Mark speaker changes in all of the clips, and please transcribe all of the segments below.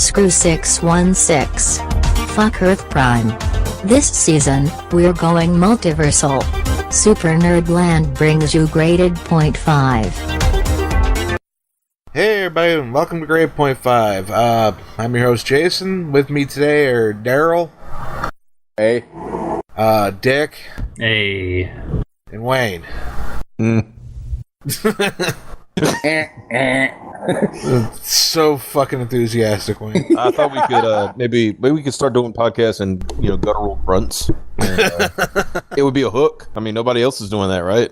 Speaker 1: Screw 616. Fuck Earth Prime. This season, we're going multiversal. Super Nerdland brings you Graded Point 5.
Speaker 2: Hey everybody, and welcome to Graded Point 5. I'm your host Jason. With me today are Daryl.
Speaker 3: Hey.
Speaker 2: Dick.
Speaker 4: Hey.
Speaker 2: And Wayne. So fucking enthusiastic, Wayne.
Speaker 3: I thought we could maybe we could start doing podcasts and guttural grunts. It would be a hook. I mean, nobody else is doing that, right?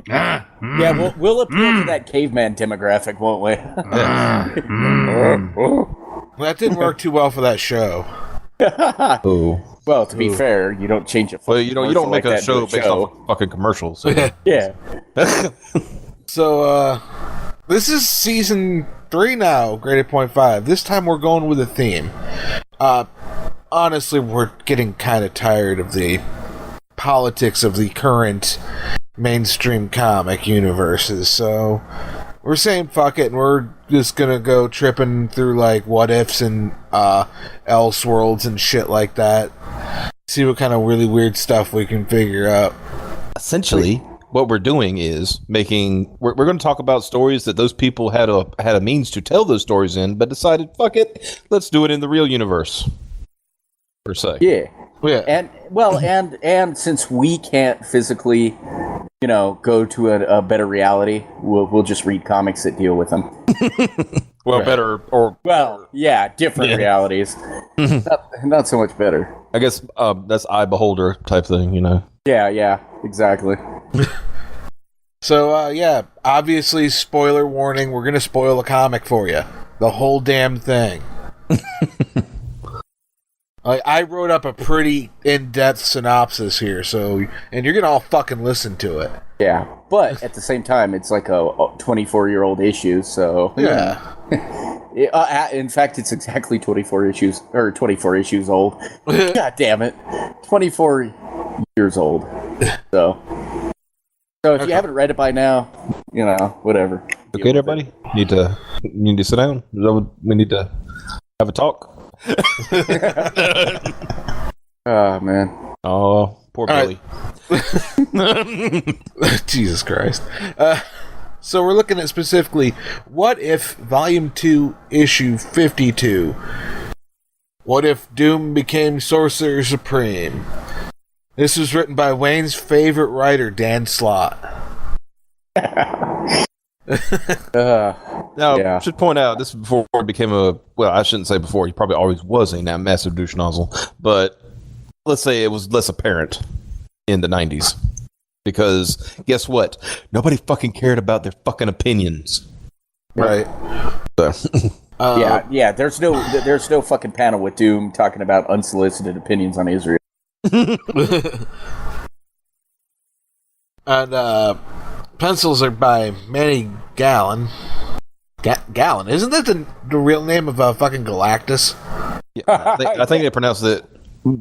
Speaker 5: Yeah, we'll appeal to that caveman demographic, won't we?
Speaker 2: Well, that didn't work too well for that show.
Speaker 5: Well, to be fair, you don't change it.
Speaker 3: Well, you don't make a show based off of fucking commercials. So.
Speaker 5: Yeah.
Speaker 2: So, this is season 3 now, Graded Point 5. This time we're going with a theme. Honestly, we're getting kind of tired of the politics of the current mainstream comic universes, so we're saying fuck it, and we're just gonna go tripping through, like, what-ifs and Elseworlds and shit like that. See what kind of really weird stuff we can figure out.
Speaker 3: Essentially, what we're doing is we're going to talk about stories that those people had a means to tell those stories in, but decided, fuck it, let's do it in the real universe, per se.
Speaker 5: Yeah.
Speaker 2: Yeah.
Speaker 5: And since we can't physically, go to a better reality, we'll just read comics that deal with them.
Speaker 3: Well, right. Better or...
Speaker 5: Well, yeah, different realities. Not so much better.
Speaker 3: I guess that's eye beholder type thing,
Speaker 5: Yeah, exactly.
Speaker 2: So, obviously, spoiler warning, we're going to spoil the comic for you. The whole damn thing. I wrote up a pretty in-depth synopsis here, and you're going to all fucking listen to it.
Speaker 5: Yeah, but at the same time, it's like a 24-year-old issue, so...
Speaker 2: Yeah.
Speaker 5: In fact, it's exactly 24 issues old. God damn it. 24 years old. So if you haven't read it by now, whatever.
Speaker 3: Okay, everybody? Need to sit down? Is that what we need to have a talk?
Speaker 5: Oh, man.
Speaker 3: Oh, poor Billy.
Speaker 2: Right. Jesus Christ. So we're looking at specifically, what if Volume 2, Issue 52? What if Doom became Sorcerer Supreme? This was written by Wayne's favorite writer, Dan Slott.
Speaker 3: Now, I should point out, this is before it became I shouldn't say before, he probably always was a massive douche nozzle, but let's say it was less apparent in the 90s. Because, guess what? Nobody fucking cared about their fucking opinions.
Speaker 2: Right.
Speaker 3: So.
Speaker 5: Yeah, there's no fucking panel with Doom talking about unsolicited opinions on Israel.
Speaker 2: And, pencils are by Manny Gallon. Gallon? Isn't that the real name of fucking Galactus?
Speaker 3: Yeah, I think they pronounced it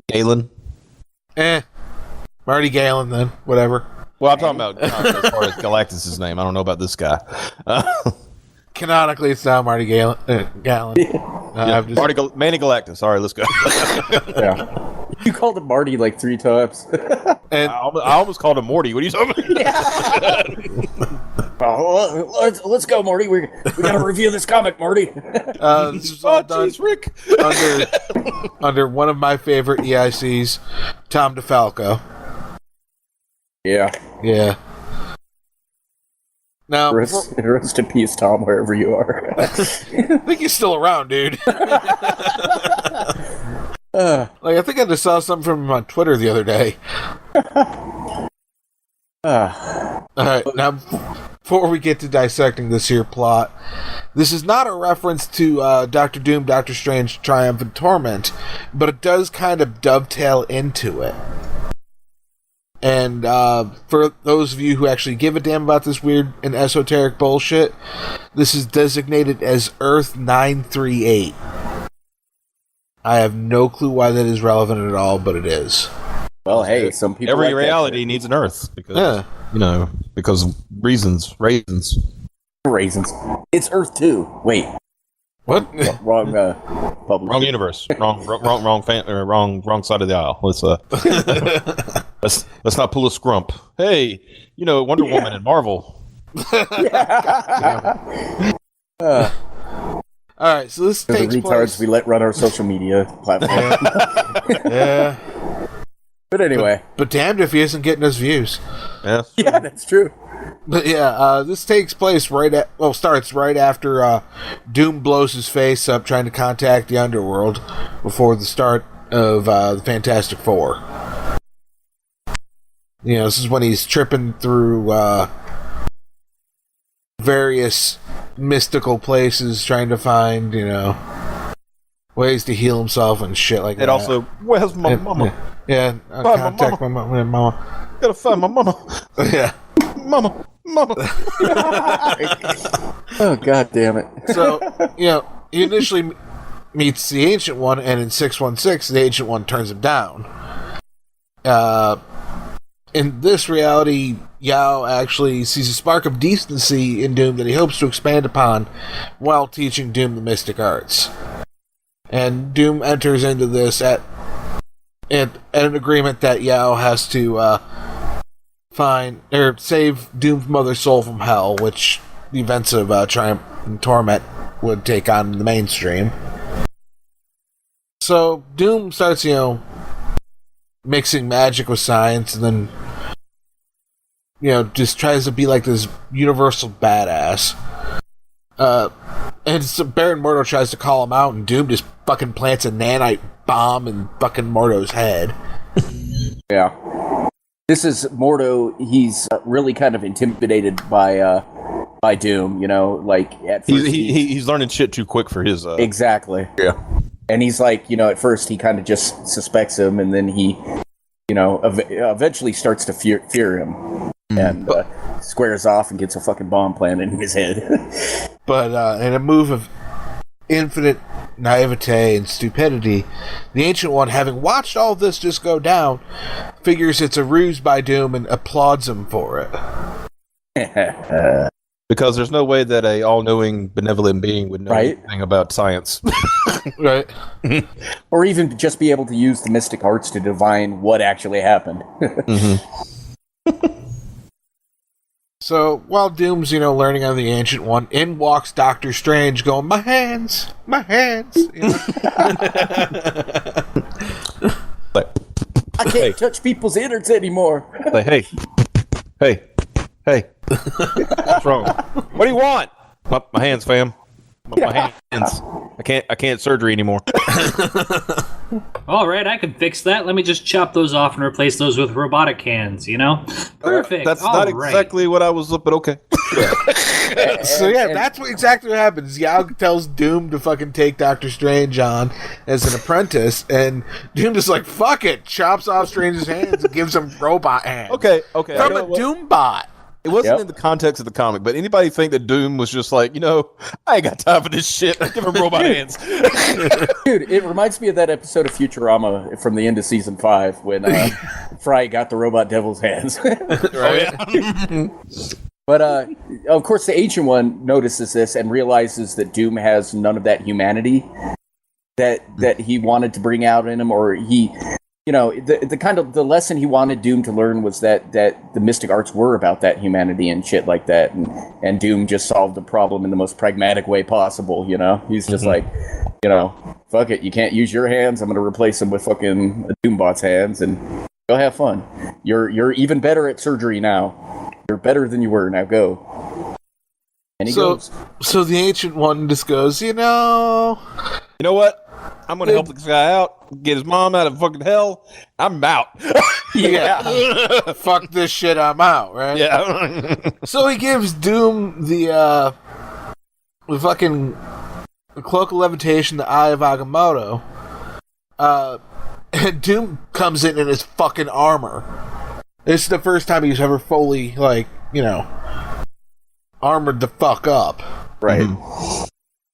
Speaker 3: Galen.
Speaker 2: Marty Galen, then. Whatever.
Speaker 3: Well, I'm talking about as far as Galactus' name. I don't know about this guy.
Speaker 2: Canonically, it's now Marty Gallon.
Speaker 3: Manny Galactus. All right, let's go.
Speaker 5: Yeah. You called him Marty like 3 times.
Speaker 2: And
Speaker 3: I almost called him Morty. What are you talking
Speaker 5: about? Let's go, Morty. We got to review this comic, Morty.
Speaker 2: This is all done
Speaker 3: Rick.
Speaker 2: under one of my favorite EICs, Tom DeFalco.
Speaker 5: Yeah.
Speaker 2: Now,
Speaker 5: rest in peace, Tom, wherever you are.
Speaker 2: I think he's still around, dude. I think I just saw something from him on Twitter the other day. Alright, now, before we get to dissecting this here plot, this is not a reference to Doctor Doom, Doctor Strange, Triumph, and Torment, but it does kind of dovetail into it. And for those of you who actually give a damn about this weird and esoteric bullshit, this is designated as Earth 938. I have no clue why that is relevant at all, but it is.
Speaker 5: Well, hey, some people.
Speaker 3: Every reality needs an Earth because because raisins.
Speaker 5: It's Earth 2. Wait.
Speaker 2: What?
Speaker 5: Wrong publisher.
Speaker 3: Wrong universe. Wrong side of the aisle. Let's not pull a scrump. Hey, Wonder Woman and Marvel.
Speaker 2: All right, so this takes
Speaker 5: the retards
Speaker 2: place.
Speaker 5: we let run our social media platform.
Speaker 2: Yeah.
Speaker 5: But anyway.
Speaker 2: But damned if he isn't getting us views.
Speaker 3: Yeah.
Speaker 5: Yeah, that's true.
Speaker 2: But yeah, this takes place starts right after Doom blows his face up trying to contact the underworld before the start of the Fantastic Four. This is when he's tripping through various mystical places trying to find, ways to heal himself and shit like that.
Speaker 3: And also, where's my mama?
Speaker 2: Yeah, contact my mama.
Speaker 3: Gotta find my mama.
Speaker 2: Yeah.
Speaker 3: Mama.
Speaker 5: Oh, god damn it.
Speaker 2: So, he initially meets the Ancient One, and in 616, the Ancient One turns him down. In this reality, Yao actually sees a spark of decency in Doom that he hopes to expand upon while teaching Doom the mystic arts. And Doom enters into this at an agreement that Yao has to save Doom's mother's soul from hell, which the events of Triumph and Torment would take on in the mainstream. So Doom starts, mixing magic with science, and then just tries to be like this universal badass. And so Baron Mordo tries to call him out, and Doom just fucking plants a nanite bomb in fucking Mordo's head.
Speaker 5: Yeah. This is Mordo. He's really kind of intimidated by Doom, like at first
Speaker 3: he's learning shit too quick for his
Speaker 5: exactly.
Speaker 3: Yeah.
Speaker 5: And he's like, at first he kind of just suspects him, and then he, eventually starts to fear him, and squares off and gets a fucking bomb planted in his head.
Speaker 2: But in a move of infinite naivete and stupidity, the Ancient One, having watched all this just go down, figures it's a ruse by Doom and applauds him for it.
Speaker 3: Because there's no way that a all-knowing, benevolent being would know anything about science.
Speaker 2: Right.
Speaker 5: Or even just be able to use the mystic arts to divine what actually happened.
Speaker 2: So, while Doom's, learning on the Ancient One, in walks Doctor Strange going, my hands.
Speaker 3: Like,
Speaker 5: I can't touch people's innards anymore.
Speaker 3: Like, hey. What's wrong? What do you want? My hands, fam. My hands. I can't surgery anymore.
Speaker 4: All right, I can fix that. Let me just chop those off and replace those with robotic hands, Perfect.
Speaker 3: That's
Speaker 4: all
Speaker 3: not
Speaker 4: right.
Speaker 3: exactly what I was, but okay.
Speaker 2: So that's exactly what happens. Yao tells Doom to fucking take Doctor Strange on as an apprentice, and Doom just like, fuck it, chops off Strange's hands and gives him robot hands.
Speaker 3: Okay.
Speaker 2: From a Doom bot.
Speaker 3: It wasn't in the context of the comic, but anybody think that Doom was just like, I ain't got time for this shit. Give him robot hands.
Speaker 5: Dude, it reminds me of that episode of Futurama from the end of season 5 when Fry got the robot devil's hands. But, of course, the Ancient One notices this and realizes that Doom has none of that humanity that he wanted to bring out in him, or he... the kind of the lesson he wanted Doom to learn was that the mystic arts were about that humanity and shit like that, and Doom just solved the problem in the most pragmatic way possible. He's just like, fuck it, you can't use your hands. I'm gonna replace them with fucking Doombot's hands, and go have fun. You're even better at surgery now. You're better than you were. Now go. And he goes.
Speaker 2: So the Ancient One just goes, You know
Speaker 3: what? I'm gonna help this guy out, get his mom out of fucking hell. I'm out.
Speaker 2: Yeah. Fuck this shit, I'm out, right?
Speaker 3: Yeah.
Speaker 2: So he gives Doom the fucking Cloak of Levitation, the Eye of Agamotto. And Doom comes in his fucking armor. This is the first time he's ever fully, armored the fuck up.
Speaker 5: Right.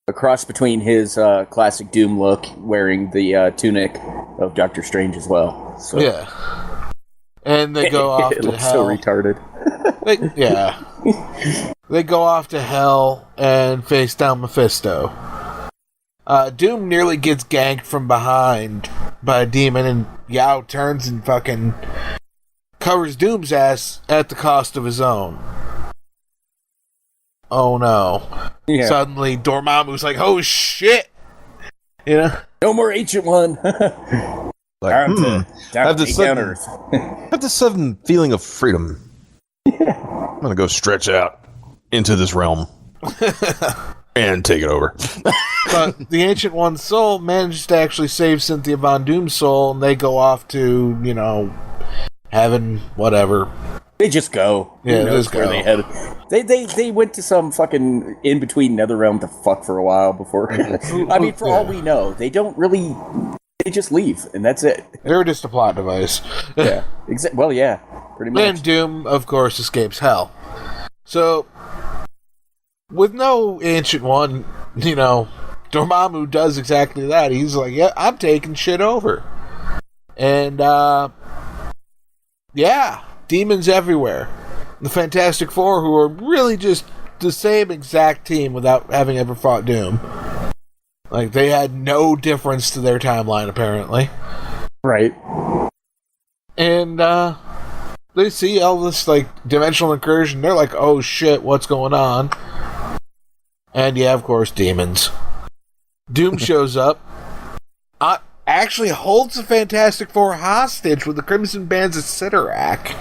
Speaker 5: A cross between his classic Doom look, wearing the tunic of Doctor Strange as well. So.
Speaker 2: Yeah. And they go off
Speaker 5: it
Speaker 2: to
Speaker 5: looks
Speaker 2: hell.
Speaker 5: so retarded.
Speaker 2: They go off to hell and face down Mephisto. Doom nearly gets ganked from behind by a demon, and Yao turns and fucking covers Doom's ass at the cost of his own. Oh no.
Speaker 5: Yeah.
Speaker 2: Suddenly, Dormammu's like, oh shit! You know?
Speaker 5: No more Ancient One.
Speaker 3: Like,
Speaker 5: Time to take down Earth.
Speaker 3: I have this sudden feeling of freedom. Yeah. I'm gonna go stretch out into this realm and take it over.
Speaker 2: But the Ancient One's soul manages to actually save Cynthia Von Doom's soul, and they go off to, you know, heaven, whatever.
Speaker 5: They just go.
Speaker 2: Yeah,
Speaker 5: Who knows
Speaker 2: just
Speaker 5: where
Speaker 2: go.
Speaker 5: they headed. They went to some fucking in between nether realm to fuck for a while before. I mean, for all we know, they don't really. They just leave, and that's it.
Speaker 2: They're just a plot device.
Speaker 5: Yeah. Well, yeah. Pretty much.
Speaker 2: And Doom, of course, escapes hell. So, with no Ancient One, you know, Dormammu does exactly that. He's like, yeah, I'm taking shit over. And, yeah, demons everywhere. The Fantastic Four, who are really just the same exact team without having ever fought Doom. Like, they had no difference to their timeline, apparently.
Speaker 5: Right.
Speaker 2: And, they see all this, like, dimensional incursion. They're like, oh shit, what's going on? And yeah, of course, demons. Doom shows up. Actually holds the Fantastic Four hostage with the Crimson Bands of Sidorak.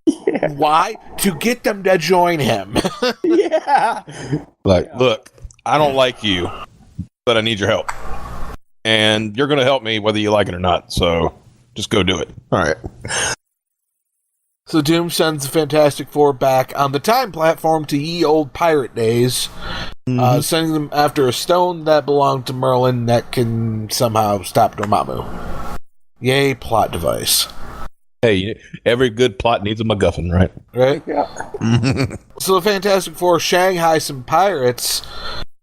Speaker 2: Yeah. Why? To get them to join him.
Speaker 5: Yeah.
Speaker 3: Like, look, I don't like you, but I need your help. And you're going to help me whether you like it or not. So just go do it. All right.
Speaker 2: So Doom sends the Fantastic Four back on the time platform to ye old pirate days, sending them after a stone that belonged to Merlin that can somehow stop Dormammu. Yay, plot device.
Speaker 3: Hey, every good plot needs a MacGuffin, right?
Speaker 2: Right?
Speaker 5: Yeah.
Speaker 2: So the Fantastic Four shanghai some pirates,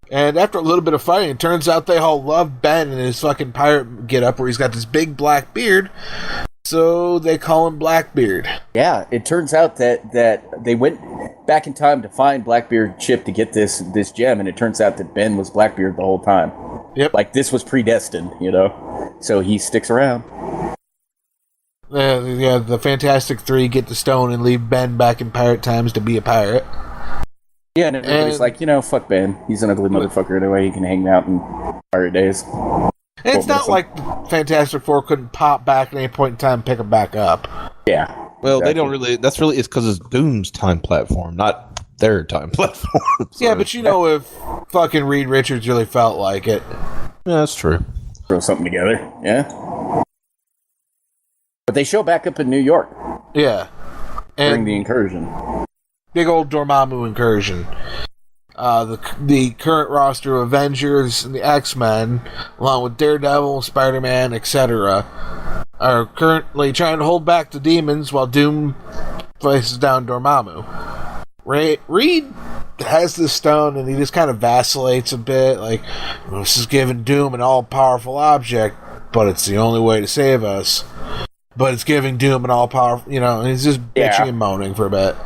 Speaker 2: and after a little bit of fighting, it turns out they all love Ben and his fucking pirate get-up where he's got this big black beard. So they call him Blackbeard.
Speaker 5: Yeah, it turns out that they went back in time to find Blackbeard's ship to get this gem, and it turns out that Ben was Blackbeard the whole time.
Speaker 2: Yep.
Speaker 5: Like, this was predestined, you know? So he sticks around.
Speaker 2: Yeah, the Fantastic Three get the stone and leave Ben back in pirate times to be a pirate.
Speaker 5: Yeah, and everybody's like, you know, fuck Ben. He's an ugly motherfucker anyway. He can hang out in pirate days.
Speaker 2: And it's not like Fantastic Four couldn't pop back at any point in time and pick them back up.
Speaker 5: Yeah.
Speaker 3: Well, exactly. They don't really. That's really. It's because it's Doom's time platform, not their time platform. So.
Speaker 2: Yeah, but you know, if fucking Reed Richards really felt like it.
Speaker 3: Yeah, that's true.
Speaker 5: Throw something together. Yeah. But they show back up in New York.
Speaker 2: Yeah. And
Speaker 5: during the incursion.
Speaker 2: Big old Dormammu incursion. The current roster of Avengers and the X-Men, along with Daredevil, Spider-Man, etc., are currently trying to hold back the demons while Doom faces down Dormammu. Reed has this stone and he just kind of vacillates a bit, like, this is giving Doom an all-powerful object, but it's the only way to save us. But it's giving Doom an all-powerful, you know, and he's just bitching and moaning for a bit.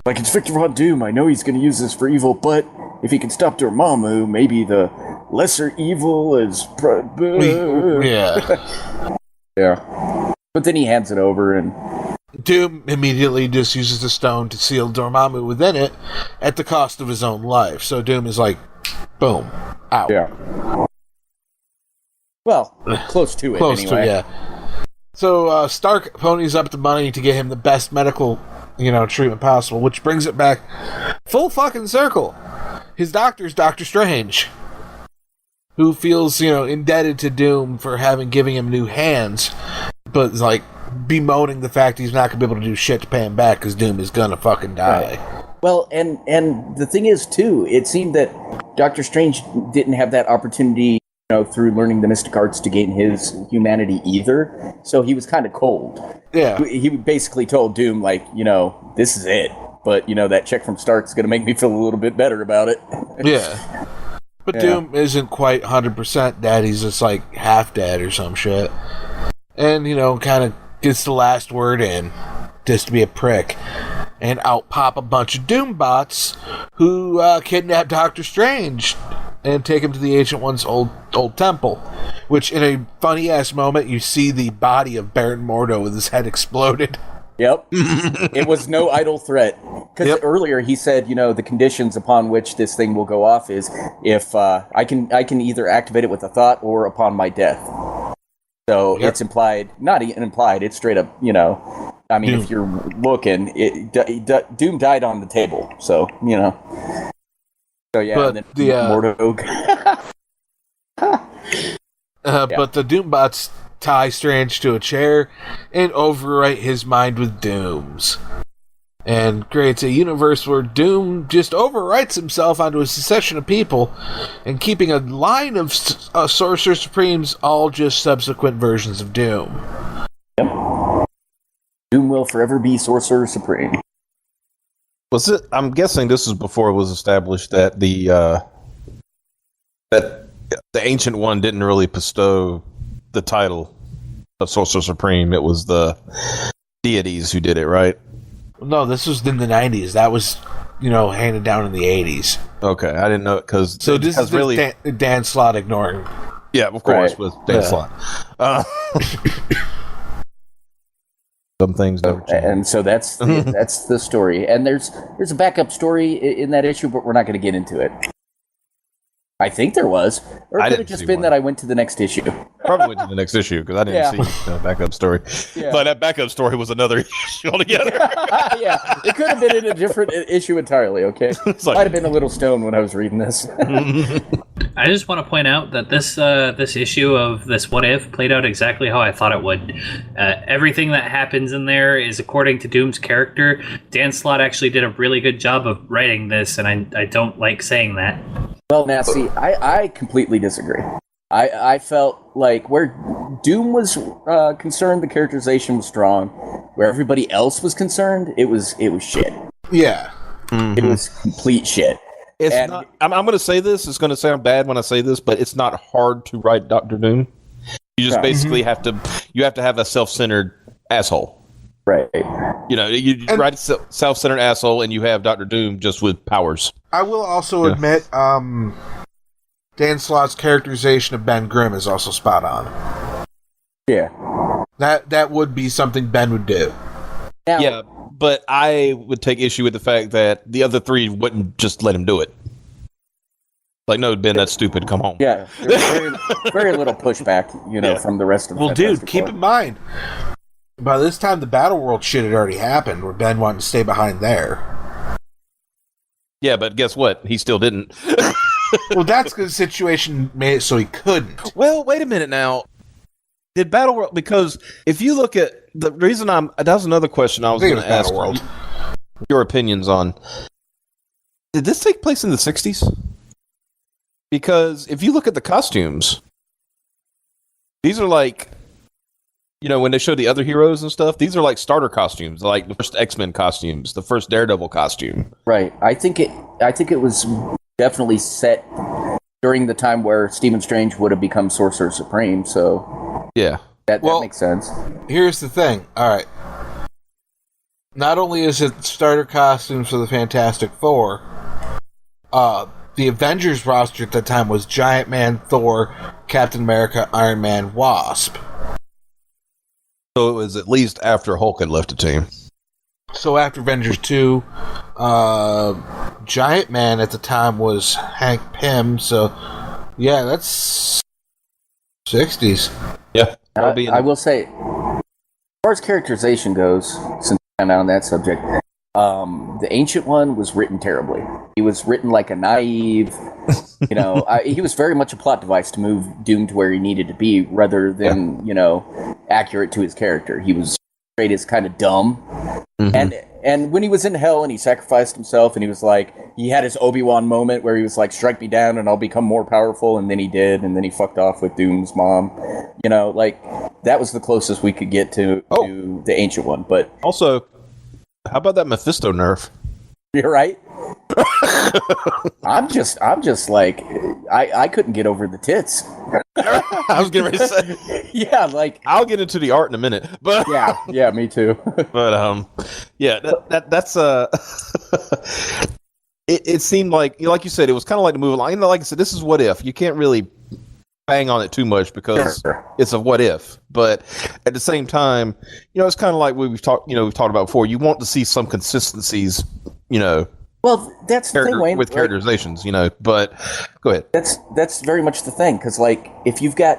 Speaker 5: Like, it's Victor Von Doom. I know he's going to use this for evil, but if he can stop Dormammu, maybe the lesser evil is...
Speaker 2: Yeah.
Speaker 5: Yeah. But then he hands it over, and...
Speaker 2: Doom immediately just uses the stone to seal Dormammu within it at the cost of his own life. So Doom is like, boom, out.
Speaker 5: Yeah. Well, close to it,
Speaker 2: close
Speaker 5: anyway.
Speaker 2: To, yeah. So Stark ponies up the money to get him the best medical, treatment possible, which brings it back full fucking circle. His doctor's Doctor Strange, who feels, indebted to Doom for giving him new hands, but is like bemoaning the fact he's not gonna be able to do shit to pay him back because Doom is gonna fucking die.
Speaker 5: Right. Well, and the thing is too, it seemed that Doctor Strange didn't have that opportunity, through learning the mystic arts to gain his humanity either. So he was kind of cold.
Speaker 2: Yeah.
Speaker 5: He basically told Doom, like, this is it. But, that check from Stark's going to make me feel a little bit better about it.
Speaker 2: Yeah. But yeah. Doom isn't quite 100% dead. He's just, like, half dead or some shit. And, kind of gets the last word in just to be a prick. And out pop a bunch of Doom bots who kidnap Doctor Strange. and take him to the Ancient One's old temple, which in a funny-ass moment, you see the body of Baron Mordo with his head exploded.
Speaker 5: Yep. It was no idle threat. Because earlier he said, the conditions upon which this thing will go off is if I can either activate it with a thought or upon my death. So it's implied, not even implied, it's straight up, I mean, Doom. If you're looking, Doom died on the table. So, So, yeah,
Speaker 2: but
Speaker 5: and then Mordo.
Speaker 2: But the Doombots tie Strange to a chair and overwrite his mind with Doom's, and creates a universe where Doom just overwrites himself onto a succession of people, and keeping a line of Sorcerer Supremes, all just subsequent versions of Doom.
Speaker 5: Yep. Doom will forever be Sorcerer Supreme.
Speaker 3: Was it? I'm guessing this was before it was established that the Ancient One didn't really bestow the title of Sorcerer Supreme. It was the deities who did it, right?
Speaker 2: No, this was in the 90s. That was, handed down in the 80s.
Speaker 3: Okay, I didn't know it because...
Speaker 2: So this is really Dan Slott ignoring.
Speaker 3: Yeah, of course, with Dan Slott. Some things never change.
Speaker 5: And so that's the story. And there's a backup story in that issue, but we're not going to get into it. I think there was. Or it could have just been that I went to the next issue.
Speaker 3: Probably went to the next issue, because I didn't see the backup story. Yeah. But that backup story was another issue altogether.
Speaker 5: Yeah, it could have been in a different issue entirely, okay? Might have been a little stoned when I was reading this.
Speaker 4: I just want to point out that this issue of this What If played out exactly how I thought it would. Everything that happens in there is according to Doom's character. Dan Slott actually did a really good job of writing this, and I don't like saying that.
Speaker 5: Well, now, see, I completely disagree. I felt like where Doom was concerned, the characterization was strong. Where everybody else was concerned, it was shit.
Speaker 2: Yeah.
Speaker 5: Mm-hmm. It was complete shit.
Speaker 3: It's not, I'm going to say this. It's going to sound bad when I say this, but it's not hard to write Dr. Doom. You just basically have to have a self-centered asshole.
Speaker 5: Right.
Speaker 3: You write a self-centered asshole, and you have Dr. Doom just with powers.
Speaker 2: I will also admit, Dan Slott's characterization of Ben Grimm is also spot on.
Speaker 5: Yeah.
Speaker 2: That would be something Ben would do.
Speaker 5: Now,
Speaker 3: yeah, but I would take issue with the fact that the other three wouldn't just let him do it. Like, no, Ben, that's stupid. Come home.
Speaker 5: Yeah, very, very little pushback, from the rest of the
Speaker 2: dude, keep in mind, by this time the Battle World shit had already happened, where Ben wanted to stay behind there.
Speaker 3: Yeah, but guess what? He still didn't.
Speaker 2: Well, that's because the situation made it so he couldn't.
Speaker 3: Well, wait a minute now. Did Battle World... Because if you look at... The reason that was another question I was going to ask your opinions on. Did this take place in the 60s? Because if you look at the costumes, these are like... when they show the other heroes and stuff, these are like starter costumes, like the first X-Men costumes, the first Daredevil costume.
Speaker 5: Right. I think it was definitely set during the time where Stephen Strange would have become Sorcerer Supreme, so
Speaker 3: yeah.
Speaker 5: That makes sense.
Speaker 2: Here's the thing. All right. Not only is it starter costumes for the Fantastic Four, the Avengers roster at the time was Giant Man, Thor, Captain America, Iron Man, Wasp.
Speaker 3: So it was at least after Hulk had left the team.
Speaker 2: So after Avengers 2, Giant Man at the time was Hank Pym, so yeah, that's 60s.
Speaker 3: Yeah.
Speaker 5: I will say, as far as characterization goes, since I'm on that subject, the Ancient One was written terribly. He was written like a naive, he was very much a plot device to move Doom to where he needed to be, rather than, accurate to his character. He was straight as kind of dumb. Mm-hmm. And when he was in hell and he sacrificed himself and he was like, he had his Obi-Wan moment where he was like, strike me down and I'll become more powerful, and then he did, and then he fucked off with Doom's mom. That was the closest we could get to the Ancient One. But
Speaker 3: also, how about that Mephisto nerf?
Speaker 5: You're right. I'm just like, I couldn't get over the tits.
Speaker 3: I was getting ready to say,
Speaker 5: yeah, like
Speaker 3: I'll get into the art in a minute, but
Speaker 5: yeah, me too.
Speaker 3: But that's it seemed like you said, it was kind of like the movie line. You know, like I said, this is what if. You can't really bang on it too much because it's a what if. But at the same time, you know, it's kind of like we've talked about before. You want to see some consistencies, you know.
Speaker 5: Well, that's the thing, Wayne.
Speaker 3: With characterizations, you know. But go ahead.
Speaker 5: That's very much the thing, because like if you've got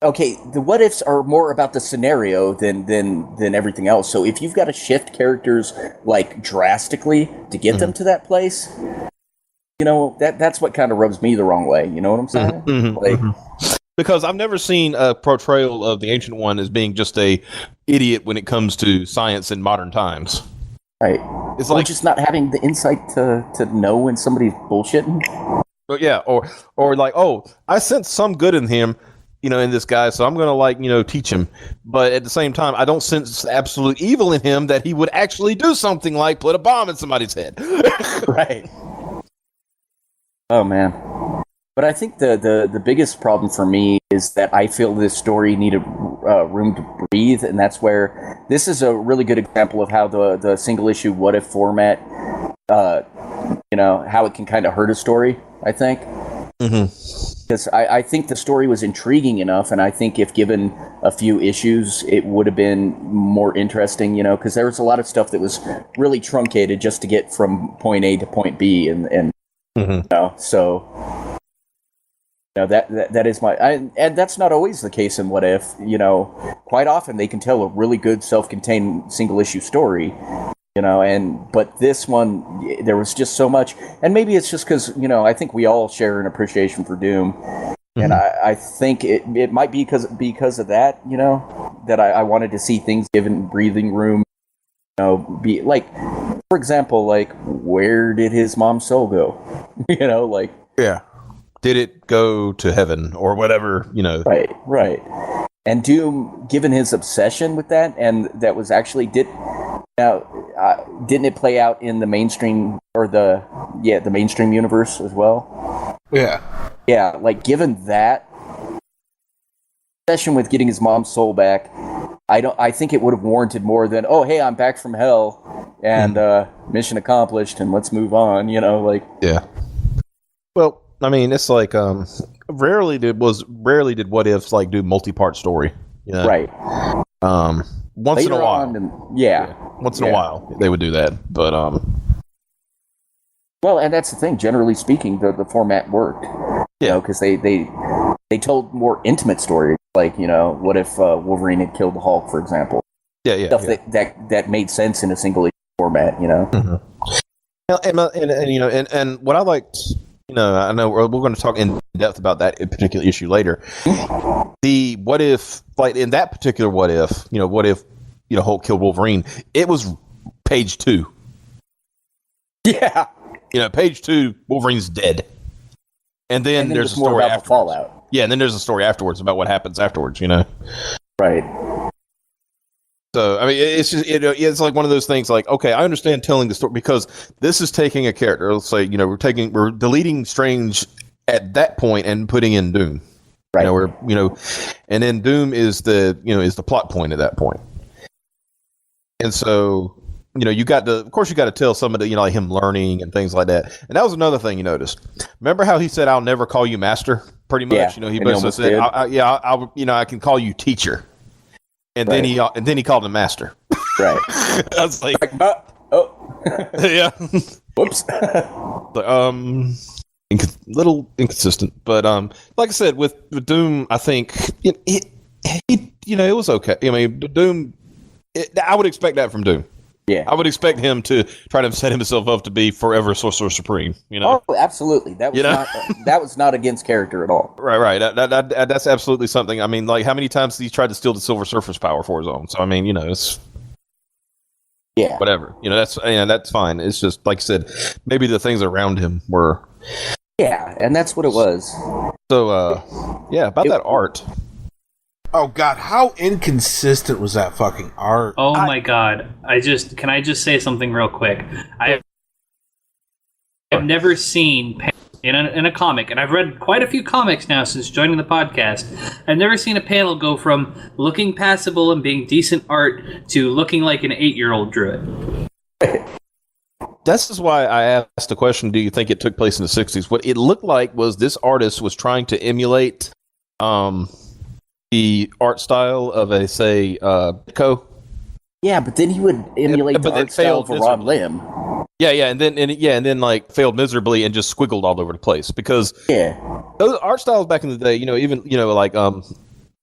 Speaker 5: the what ifs are more about the scenario than everything else. So if you've got to shift characters like drastically to get them to that place, you know, that's what kind of rubs me the wrong way. You know what I'm saying?
Speaker 3: Because I've never seen a portrayal of the Ancient One as being just a idiot when it comes to science in modern times.
Speaker 5: Right.
Speaker 3: It's
Speaker 5: or
Speaker 3: like
Speaker 5: just not having the insight to know when somebody's bullshitting.
Speaker 3: But yeah, or like, oh, I sense some good in him, you know, in this guy, so I'm gonna like, you know, teach him. But at the same time, I don't sense absolute evil in him that he would actually do something like put a bomb in somebody's head.
Speaker 5: Right. Oh man. But I think the biggest problem for me is that I feel this story needed room to breathe, and that's where this is a really good example of how the single issue what if format, you know, how it can kind of hurt a story, I think. Because I think the story was intriguing enough, and I think if given a few issues, it would have been more interesting, you know, because there was a lot of stuff that was really truncated just to get from point A to point B, and you know, so... You know, that is and that's not always the case in What If. You know, quite often they can tell a really good self-contained single issue story. You know, but this one, there was just so much, and maybe it's just because, you know, I think we all share an appreciation for Doom, and I think it might be because of that, you know, that I wanted to see things given breathing room. You know, be like, for example, like, where did his mom's soul go? You know, like, yeah.
Speaker 3: Did it go to heaven or whatever, you know?
Speaker 5: Right. And Doom, given his obsession with that, and that was actually didn't it play out in the mainstream or the mainstream universe as well? Yeah. Like given that obsession with getting his mom's soul back, I think it would have warranted more than, oh hey, I'm back from hell and mission accomplished and let's move on. You know, like
Speaker 3: Well. I mean, it's like rarely did What Ifs like do multi-part story, you know?
Speaker 5: Right?
Speaker 3: Once
Speaker 5: Later
Speaker 3: in a while, once in a while they would do that, but
Speaker 5: well, and that's the thing. Generally speaking, the format worked, you know, because they told more intimate stories, like, you know, what if Wolverine had killed the Hulk, for example? Stuff that made sense in a single issue format, you know.
Speaker 3: And you know, and what I liked. You know, I know we're going to talk in depth about that particular issue later. The what if, like in that particular what if, you know, Hulk killed Wolverine, it was page 2.
Speaker 5: Yeah.
Speaker 3: You know, page 2, Wolverine's dead. And then there's a story
Speaker 5: about the fallout.
Speaker 3: Yeah, and then there's a story afterwards about what happens afterwards, you know.
Speaker 5: Right.
Speaker 3: So, I mean, it's just, it's like one of those things like, okay, I understand telling the story because this is taking a character. Let's say, you know, we're deleting Strange at that point and putting in Doom. Right. You know, and then Doom is the plot point at that point. And so, you know, you got to tell some of the, you know, like him learning and things like that. And that was another thing you noticed. Remember how he said, "I'll never call you master," pretty much? Yeah, you know, he basically said, I can call you teacher. And then he called him master. Right. I was like, yeah.
Speaker 5: Whoops.
Speaker 3: Little inconsistent, but like I said, with Doom, I think it was okay. I mean, Doom, I would expect that from Doom.
Speaker 5: Yeah,
Speaker 3: I would expect him to try to set himself up to be forever Sorcerer Supreme. You know?
Speaker 5: Oh, absolutely. That was not against character at all.
Speaker 3: Right. That's absolutely something. I mean, like, how many times he tried to steal the Silver Surfer's power for his own? So I mean, you know, it's whatever. You know, that's fine. It's just like I said, maybe the things around him were.
Speaker 5: Yeah, and that's what it was.
Speaker 3: So, about that art.
Speaker 2: Oh God, how inconsistent was that fucking art?
Speaker 4: Oh my God. Can I just say something real quick? I've never seen in a comic, and I've read quite a few comics now since joining the podcast. I've never seen a panel go from looking passable and being decent art to looking like an 8-year-old drew it.
Speaker 3: this is why I asked the question, do you think it took place in the 60s? What it looked like was this artist was trying to emulate the art style of a, say, Ditko.
Speaker 5: Yeah, but then he would emulate the art style of Ron Lim.
Speaker 3: Yeah, and then like failed miserably and just squiggled all over the place because those art styles back in the day, even like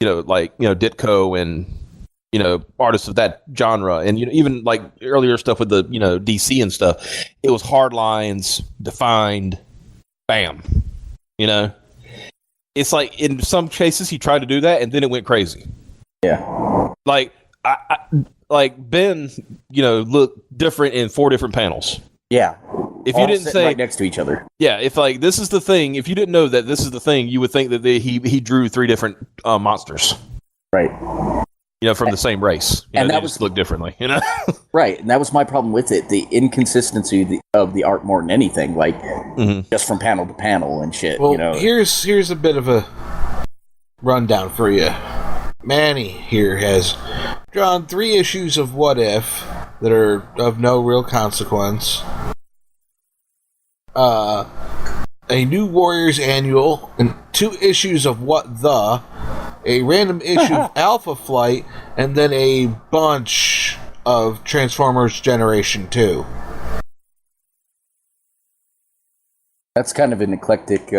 Speaker 3: Ditko and artists of that genre, and even like earlier stuff with the DC and stuff, it was hard lines, defined, bam. It's like in some cases he tried to do that and then it went crazy.
Speaker 5: Yeah,
Speaker 3: like like Ben, looked different in 4 different panels.
Speaker 5: Yeah.
Speaker 3: If you didn't say
Speaker 5: right next to each other.
Speaker 3: Yeah, if like this is the thing, if you didn't know that this is the thing, you would think that he drew 3 different monsters.
Speaker 5: Right.
Speaker 3: From the same race.
Speaker 5: And
Speaker 3: that
Speaker 5: that
Speaker 3: just look differently,
Speaker 5: Right, and that was my problem with it, the inconsistency of the art more than anything, like just from panel to panel and shit.
Speaker 2: Well, here's a bit of a rundown for you. Manny here has drawn 3 issues of What If that are of no real consequence. A New Warriors annual, and 2 issues of What The, a random issue of Alpha Flight, and then a bunch of Transformers Generation 2.
Speaker 5: That's kind of an eclectic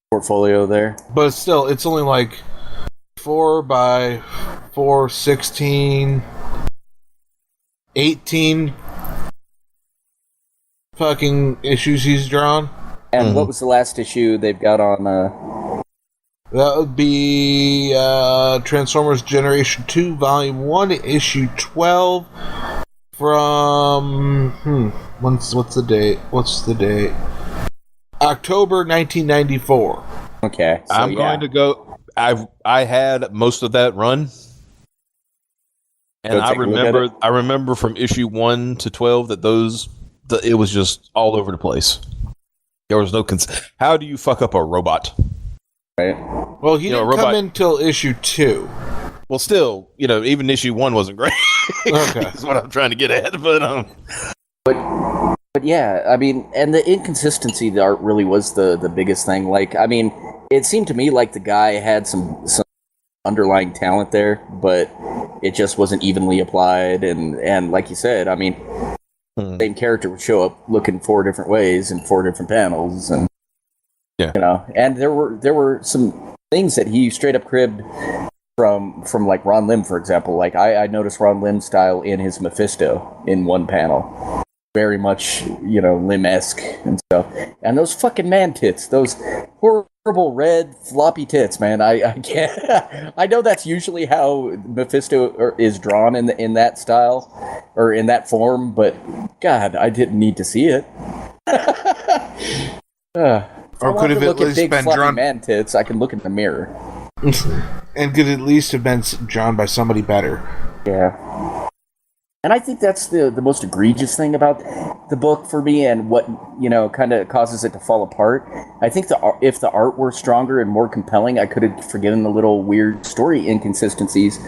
Speaker 5: portfolio there.
Speaker 2: But still, it's only like 4 by 4, 16, 18 fucking issues he's drawn.
Speaker 5: And what was the last issue they've got on?
Speaker 2: That would be Transformers Generation 2, Volume 1, Issue 12, from... what's the date? October 1994.
Speaker 5: Okay. So,
Speaker 3: I'm going to go... I had most of that run. And I remember from issue 1 to 12 that it was just all over the place. There was no how do you fuck up a robot?
Speaker 5: Right.
Speaker 2: Well, he didn't come in till issue 2.
Speaker 3: Well, still, even issue 1 wasn't great.
Speaker 2: Okay.
Speaker 3: That's what I'm trying to get at.
Speaker 5: But yeah, I mean, and the inconsistency of the art really was the biggest thing. Like, I mean, it seemed to me like the guy had some underlying talent there, but it just wasn't evenly applied. And like you said, I mean, the same character would show up looking 4 different ways in 4 different panels, and and there were some things that he straight up cribbed from like Ron Lim, for example. Like I noticed Ron Lim's style in his Mephisto in one panel, very much Lim-esque and stuff. And those fucking man tits, those horrible red floppy tits, man. I can't. I know that's usually how Mephisto is drawn in that style or in that form, but God, I didn't need to see it.
Speaker 2: Or could have at least
Speaker 5: big,
Speaker 2: been
Speaker 5: fluffy
Speaker 2: drawn
Speaker 5: man tits. I can look in the mirror,
Speaker 2: and could at least have been drawn by somebody better.
Speaker 5: Yeah. And I think that's the most egregious thing about the book for me, and what kind of causes it to fall apart. I think if the art were stronger and more compelling, I could have forgiven the little weird story inconsistencies.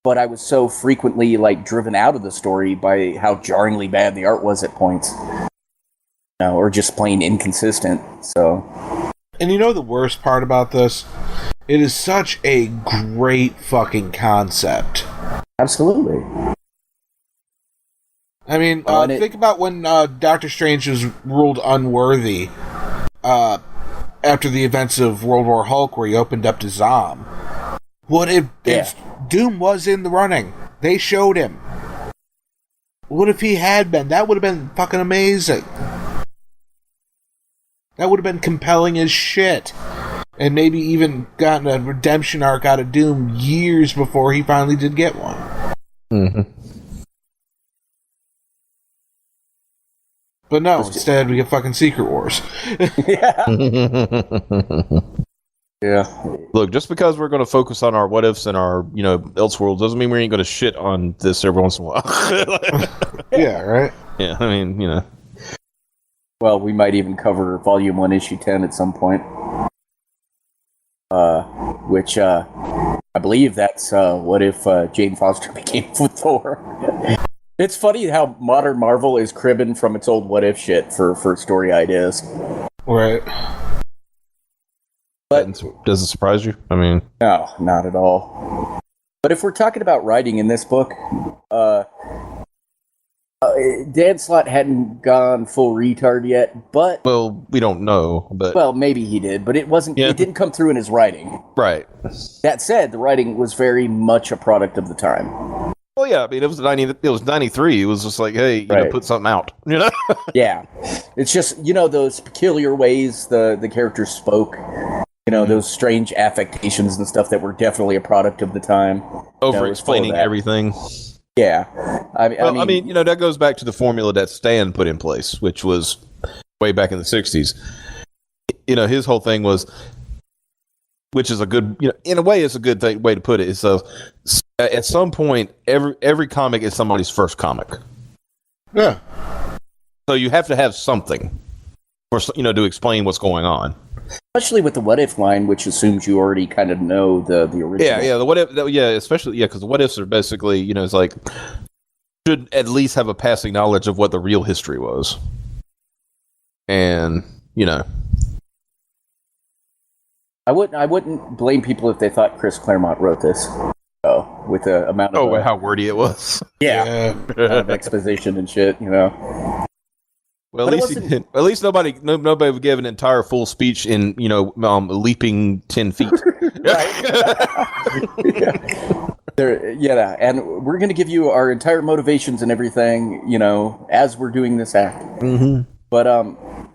Speaker 5: But I was so frequently driven out of the story by how jarringly bad the art was at points, or just plain inconsistent. So,
Speaker 2: and the worst part about this, it is such a great fucking concept.
Speaker 5: Absolutely.
Speaker 2: I mean, think about when Doctor Strange was ruled unworthy after the events of World War Hulk, where he opened up to Zom. What if Doom was in the running? They showed him. What if he had been? That would have been fucking amazing. That would have been compelling as shit. And maybe even gotten a redemption arc out of Doom years before he finally did get one.
Speaker 3: Mm-hmm.
Speaker 2: But no, instead we get fucking Secret Wars.
Speaker 5: Yeah.
Speaker 3: Look, just because we're going to focus on our what ifs and our, Elseworlds doesn't mean we ain't going to shit on this every once in a while.
Speaker 2: Yeah, right?
Speaker 3: Yeah, I mean,
Speaker 5: Well, we might even cover Volume 1, Issue 10 at some point. Which, I believe that's what if Jane Foster became Thor. It's funny how modern Marvel is cribbing from its old what if shit for story ideas.
Speaker 2: Right.
Speaker 5: But
Speaker 3: Does it surprise you? I mean,
Speaker 5: no, not at all. But if we're talking about writing in this book, Dan Slott hadn't gone full retard yet, but
Speaker 3: well, we don't know, but
Speaker 5: well, maybe he did, but it wasn't.
Speaker 3: Yeah.
Speaker 5: It didn't come through in his writing.
Speaker 3: right.
Speaker 5: That said, the writing was very much a product of the time.
Speaker 3: Well, yeah, I mean, it was 93. It was just like, hey, you know,
Speaker 5: Right.
Speaker 3: put something out. You know,
Speaker 5: Yeah, it's just those peculiar ways the characters spoke. Those strange affectations and stuff that were definitely a product of the time.
Speaker 3: over explaining everything.
Speaker 5: Yeah,
Speaker 3: I mean, that goes back to the formula that Stan put in place, which was way back in the 60s. His whole thing was, which is a good, in a way, it's a good way to put it. It's at some point, every comic is somebody's first comic.
Speaker 2: Yeah.
Speaker 3: So you have to have something for to explain what's going on.
Speaker 5: Especially with the what if line, which assumes you already kind of know the original.
Speaker 3: Yeah, the what if, especially because the what ifs are basically, it's like should at least have a passing knowledge of what the real history was, and
Speaker 5: I wouldn't blame people if they thought Chris Claremont wrote this. With the amount of
Speaker 3: how wordy it was.
Speaker 5: Yeah, of exposition and shit.
Speaker 3: Well, at least nobody would give an entire full speech in leaping 10 feet.
Speaker 5: Yeah, and we're going to give you our entire motivations and everything, as we're doing this act.
Speaker 3: Mm-hmm.
Speaker 5: But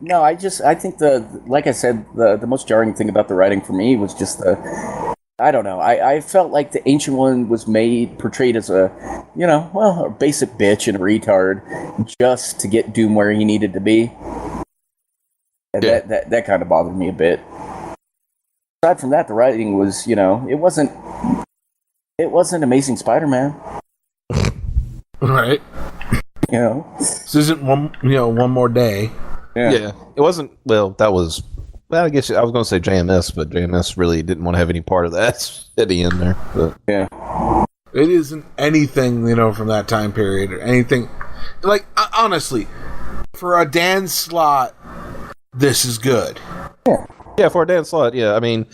Speaker 5: no, I think like I said, the most jarring thing about the writing for me was just I don't know. I felt like the Ancient One was portrayed as a basic bitch and a retard just to get Doom where he needed to be. And that kind of bothered me a bit. Aside from that, the writing was, it wasn't Amazing Spider-Man.
Speaker 2: Right. This isn't one more day.
Speaker 5: Yeah.
Speaker 3: It wasn't, I guess I was going to say JMS, but JMS really didn't want to have any part of that at the end there. But.
Speaker 5: Yeah.
Speaker 2: It isn't anything, from that time period or anything. Like, honestly, for a Dan Slott, this is good.
Speaker 3: Yeah, for a Dan Slott, yeah. I mean,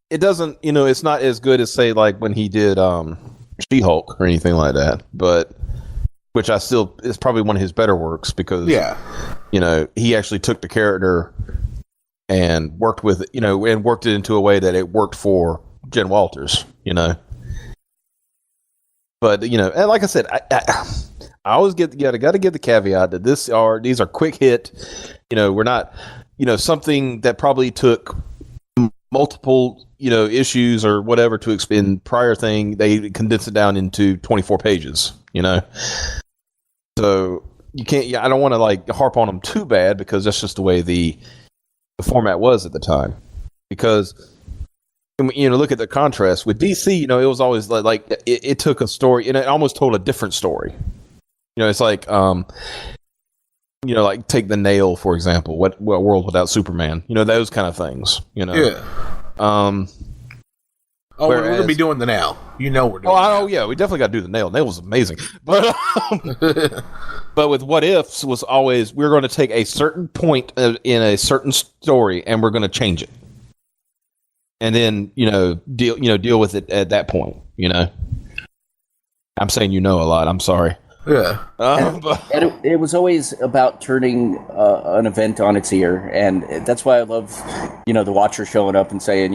Speaker 3: it doesn't, it's not as good as, say, like when he did She-Hulk or anything like that, but which is probably one of his better works because, he actually took the character and worked with it, and worked it into a way that it worked for Jen Walters, But and like I said, I always got to give the caveat that these are quick hit. We're not, something that probably took multiple issues or whatever to expend prior thing. They condensed it down into 24 pages. So you can't. Yeah, I don't want to harp on them too bad because that's just the way the format was at the time. Because look at the contrast with DC. It was always like it took a story and it almost told a different story. It's like like take The Nail for example. What world without Superman? Those kind of things.
Speaker 2: Yeah. We're going to be doing The Nail. We're doing
Speaker 3: yeah, we definitely got to do The Nail. Nail was amazing. But but with What Ifs was always, we're going to take a certain point in a certain story and we're going to change it. And then, deal with it at that point, I'm saying a lot. I'm sorry.
Speaker 2: Yeah.
Speaker 5: And it was always about turning an event on its ear, and that's why I love, the Watcher showing up and saying,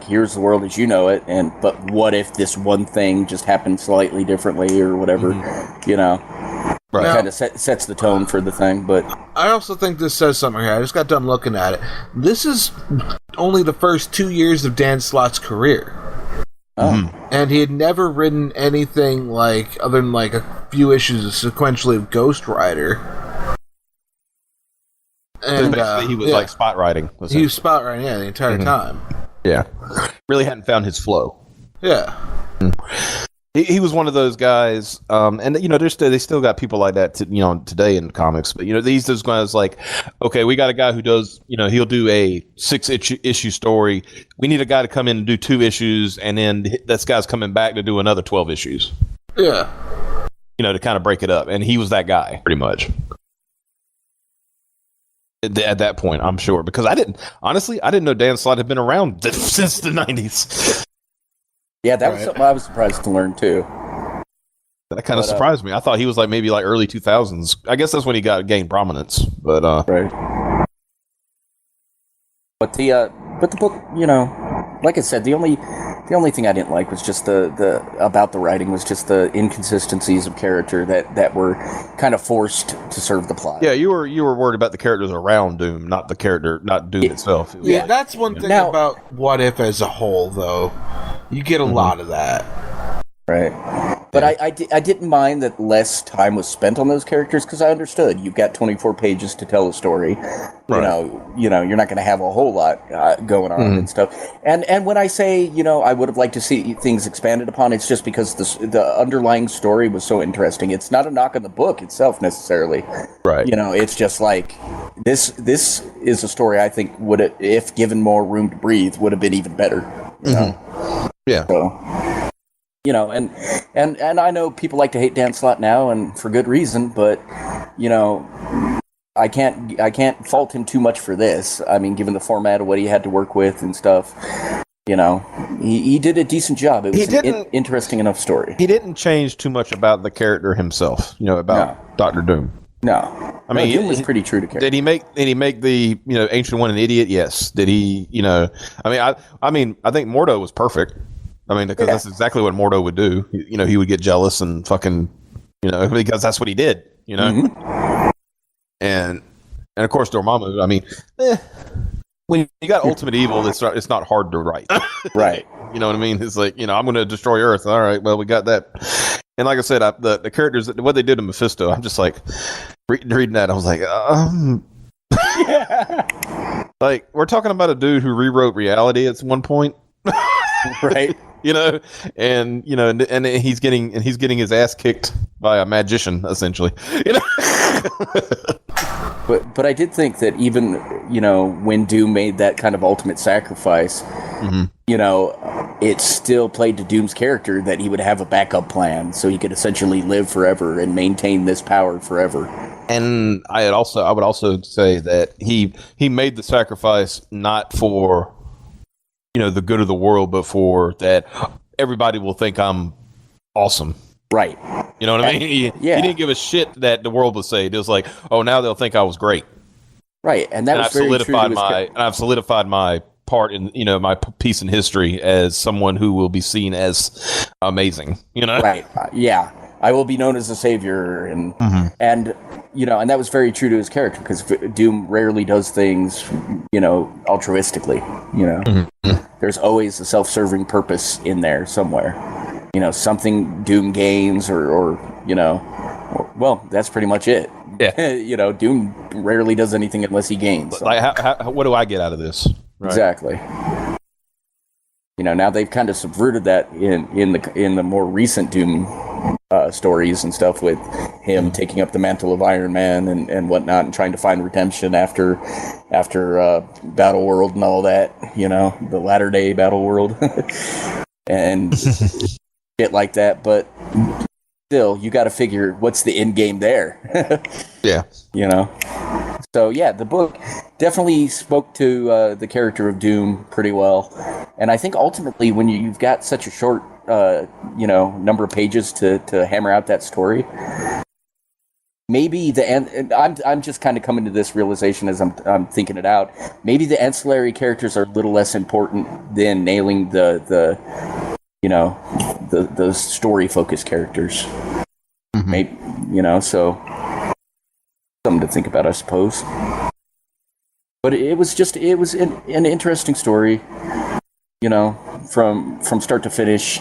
Speaker 5: here's the world as you know it, but what if this one thing just happened slightly differently or whatever, Right. It kind of sets the tone for the thing, but
Speaker 2: I also think this says something here. I just got done looking at it. This is only the first 2 years of Dan Slott's career.
Speaker 5: Oh.
Speaker 2: And he had never written anything other than a few issues sequentially of Ghost Rider. And
Speaker 3: basically he was spot writing.
Speaker 2: He was spot writing, the entire time.
Speaker 3: Yeah. Really hadn't found his flow.
Speaker 2: Yeah.
Speaker 3: He was one of those guys, and they still got people like that today in comics. But those guys okay, we got a guy who does he'll do a 6-issue story. We need a guy to come in and do 2 issues, and then this guy's coming back to do another 12 issues.
Speaker 2: Yeah.
Speaker 3: to kind of break it up. And he was that guy, pretty much. At that point, I'm sure, because I didn't know Dan Slott had been around since the 90s.
Speaker 5: Yeah, that was something I was surprised to learn too.
Speaker 3: That kind of surprised me. I thought he was like maybe like early 2000s. I guess that's when he gained prominence. But
Speaker 5: right. But the book, like I said, the only thing I didn't like was just the about the writing was just the inconsistencies of character that were kind of forced to serve the plot.
Speaker 3: Yeah, you were worried about the characters around Doom, not Doom itself.
Speaker 2: Yeah, that's one thing about What If as a whole, though. You get a lot of that.
Speaker 5: Right. But I didn't mind that less time was spent on those characters because I understood you've got 24 pages to tell a story. Right. You're not going to have a whole lot going on and stuff. And when I say I would have liked to see things expanded upon, it's just because the underlying story was so interesting. It's not a knock on the book itself necessarily.
Speaker 3: Right.
Speaker 5: It's just like this is a story I think would, if given more room to breathe, would have been even better.
Speaker 3: Yeah.
Speaker 5: So. And I know people like to hate Dan Slott now, and for good reason. But I can't fault him too much for this. I mean, given the format of what he had to work with and stuff, he did a decent job. It was an interesting enough story.
Speaker 3: He didn't change too much about the character himself. About Doctor Doom.
Speaker 5: No, I mean, Doom was pretty true to character.
Speaker 3: Did he make the Ancient One an idiot? Yes. Did he? I think Mordo was perfect. I mean, because that's exactly what Mordo would do. He would get jealous and fucking, because that's what he did, And of course, Dormammu, I mean, when you got Ultimate Evil, it's not hard to write.
Speaker 5: Right.
Speaker 3: You know what I mean? It's like, I'm going to destroy Earth. All right, well, we got that. And like I said, the characters, what they did to Mephisto, I'm just like, reading that, I was like, Like, we're talking about a dude who rewrote reality at one point.
Speaker 5: Right.
Speaker 3: And he's getting his ass kicked by a magician, essentially.
Speaker 5: But I did think that even when Doom made that kind of ultimate sacrifice, it still played to Doom's character that he would have a backup plan, so he could essentially live forever and maintain this power forever.
Speaker 3: And I would also say that he made the sacrifice not for the good of the world, but for that everybody will think I'm awesome.
Speaker 5: Right.
Speaker 3: You know what I mean? He didn't give a shit that the world would say. It was like, oh, now they'll think I was great.
Speaker 5: Right. And that was very true to his character.
Speaker 3: And I've solidified my part in, my piece in history as someone who will be seen as amazing, Right.
Speaker 5: Yeah. I will be known as a savior, and and that was very true to his character because Doom rarely does things, altruistically. There's always a self-serving purpose in there somewhere. Something Doom gains, or well, that's pretty much it.
Speaker 3: Yeah.
Speaker 5: Doom rarely does anything unless he gains. So.
Speaker 3: Like, what do I get out of this? Right.
Speaker 5: Exactly. Now they've kind of subverted that in the more recent Doom stories and stuff, with him taking up the mantle of Iron Man and whatnot, and trying to find redemption after Battle World and all that, the latter day Battle World and shit like that. But still, you got to figure what's the end game there.
Speaker 3: Yeah.
Speaker 5: So yeah, the book definitely spoke to the character of Doom pretty well, and I think ultimately when you've got such a short number of pages to hammer out that story, maybe the end. And I'm just kind of coming to this realization as I'm thinking it out. Maybe the ancillary characters are a little less important than nailing the story focused characters. Maybe so. Something to think about, I suppose. But it was an interesting story, from start to finish.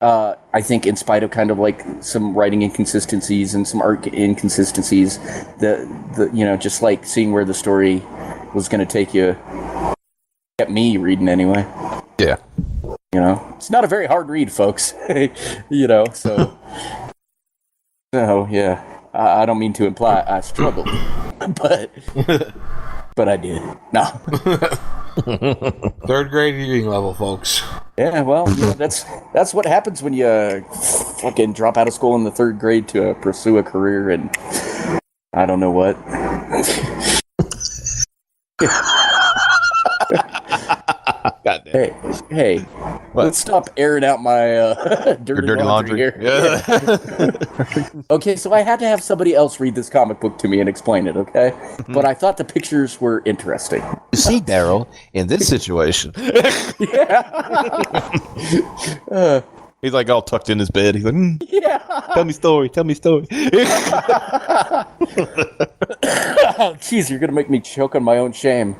Speaker 5: I think in spite of kind of like some writing inconsistencies and some art inconsistencies, the just like seeing where the story was going to take you kept me reading anyway.
Speaker 3: Yeah.
Speaker 5: It's not a very hard read, folks. So yeah. I don't mean to imply I struggled, but I did. No.
Speaker 2: Third grade reading level, folks.
Speaker 5: Yeah, well, that's what happens when you fucking drop out of school in the 3rd grade to pursue a career in I don't know what.
Speaker 3: God damn.
Speaker 5: Hey,
Speaker 3: What?
Speaker 5: let's stop airing out my dirty laundry here.
Speaker 3: Yeah.
Speaker 5: Okay, so I had to have somebody else read this comic book to me and explain it, okay? But I thought the pictures were interesting.
Speaker 3: You see, Daryl, in this situation, he's like all tucked in his bed. He's like,
Speaker 5: Yeah.
Speaker 3: tell me story.
Speaker 5: Jeez, you're gonna make me choke on my own shame.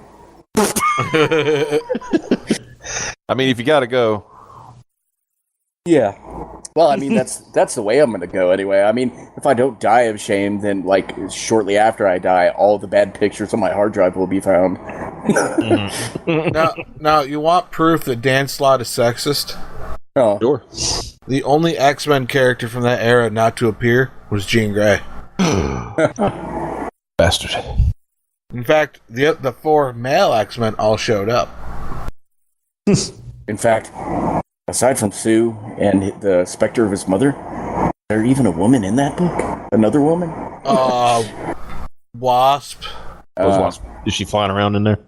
Speaker 3: I mean, if you gotta go.
Speaker 5: Yeah. Well, I mean, that's the way I'm gonna go anyway. I mean, if I don't die of shame, then like shortly after I die, all the bad pictures on my hard drive will be found.
Speaker 2: Now, you want proof that Dan Slott is sexist?
Speaker 5: Oh.
Speaker 3: Sure.
Speaker 2: The only X-Men character from that era not to appear was Jean Grey.
Speaker 3: Bastard.
Speaker 2: In fact, the 4 male X-Men all showed up.
Speaker 5: In fact, aside from Sue and the specter of his mother, is there even a woman in that book? Another woman?
Speaker 2: Wasp.
Speaker 3: Wasp. Is she flying around in there?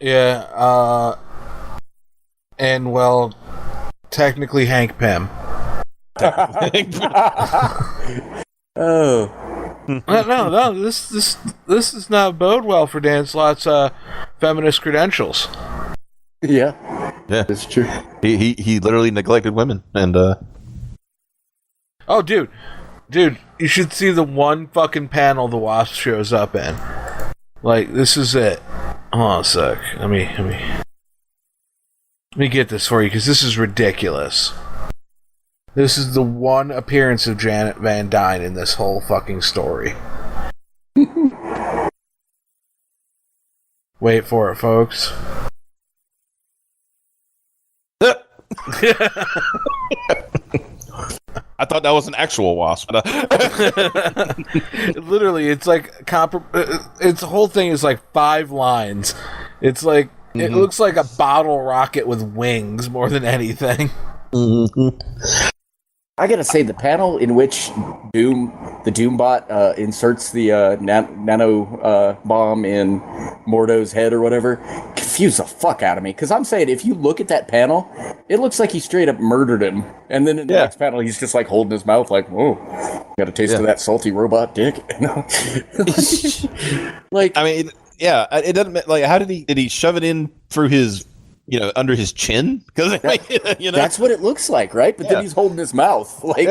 Speaker 2: Yeah, and well, technically Hank Pym.
Speaker 5: Oh.
Speaker 2: No, this does not bode well for Dan Slott's feminist credentials.
Speaker 5: Yeah.
Speaker 3: Yeah,
Speaker 5: That's true.
Speaker 3: He literally neglected women, and
Speaker 2: Oh, dude, you should see the one fucking panel the Wasp shows up in. Like, this is it. Hold on a sec. Let me get this for you, because this is ridiculous. This is the one appearance of Janet Van Dyne in this whole fucking story. Wait for it, folks.
Speaker 3: I thought that was an actual wasp.
Speaker 2: Literally, it's like its whole thing is like 5 lines. It's like it looks like a bottle rocket with wings more than anything.
Speaker 5: I gotta say, the panel in which the Doombot inserts the nano bomb in Mordo's head or whatever confused the fuck out of me. Because I'm saying, if you look at that panel, it looks like he straight up murdered him. And then in the next panel, he's just like holding his mouth like, whoa, got a taste of that salty robot dick. Like,
Speaker 3: I mean, yeah, it doesn't like. How did he shove it in through his, under his chin? Because
Speaker 5: that's what it looks like, right? But then he's holding his mouth, like,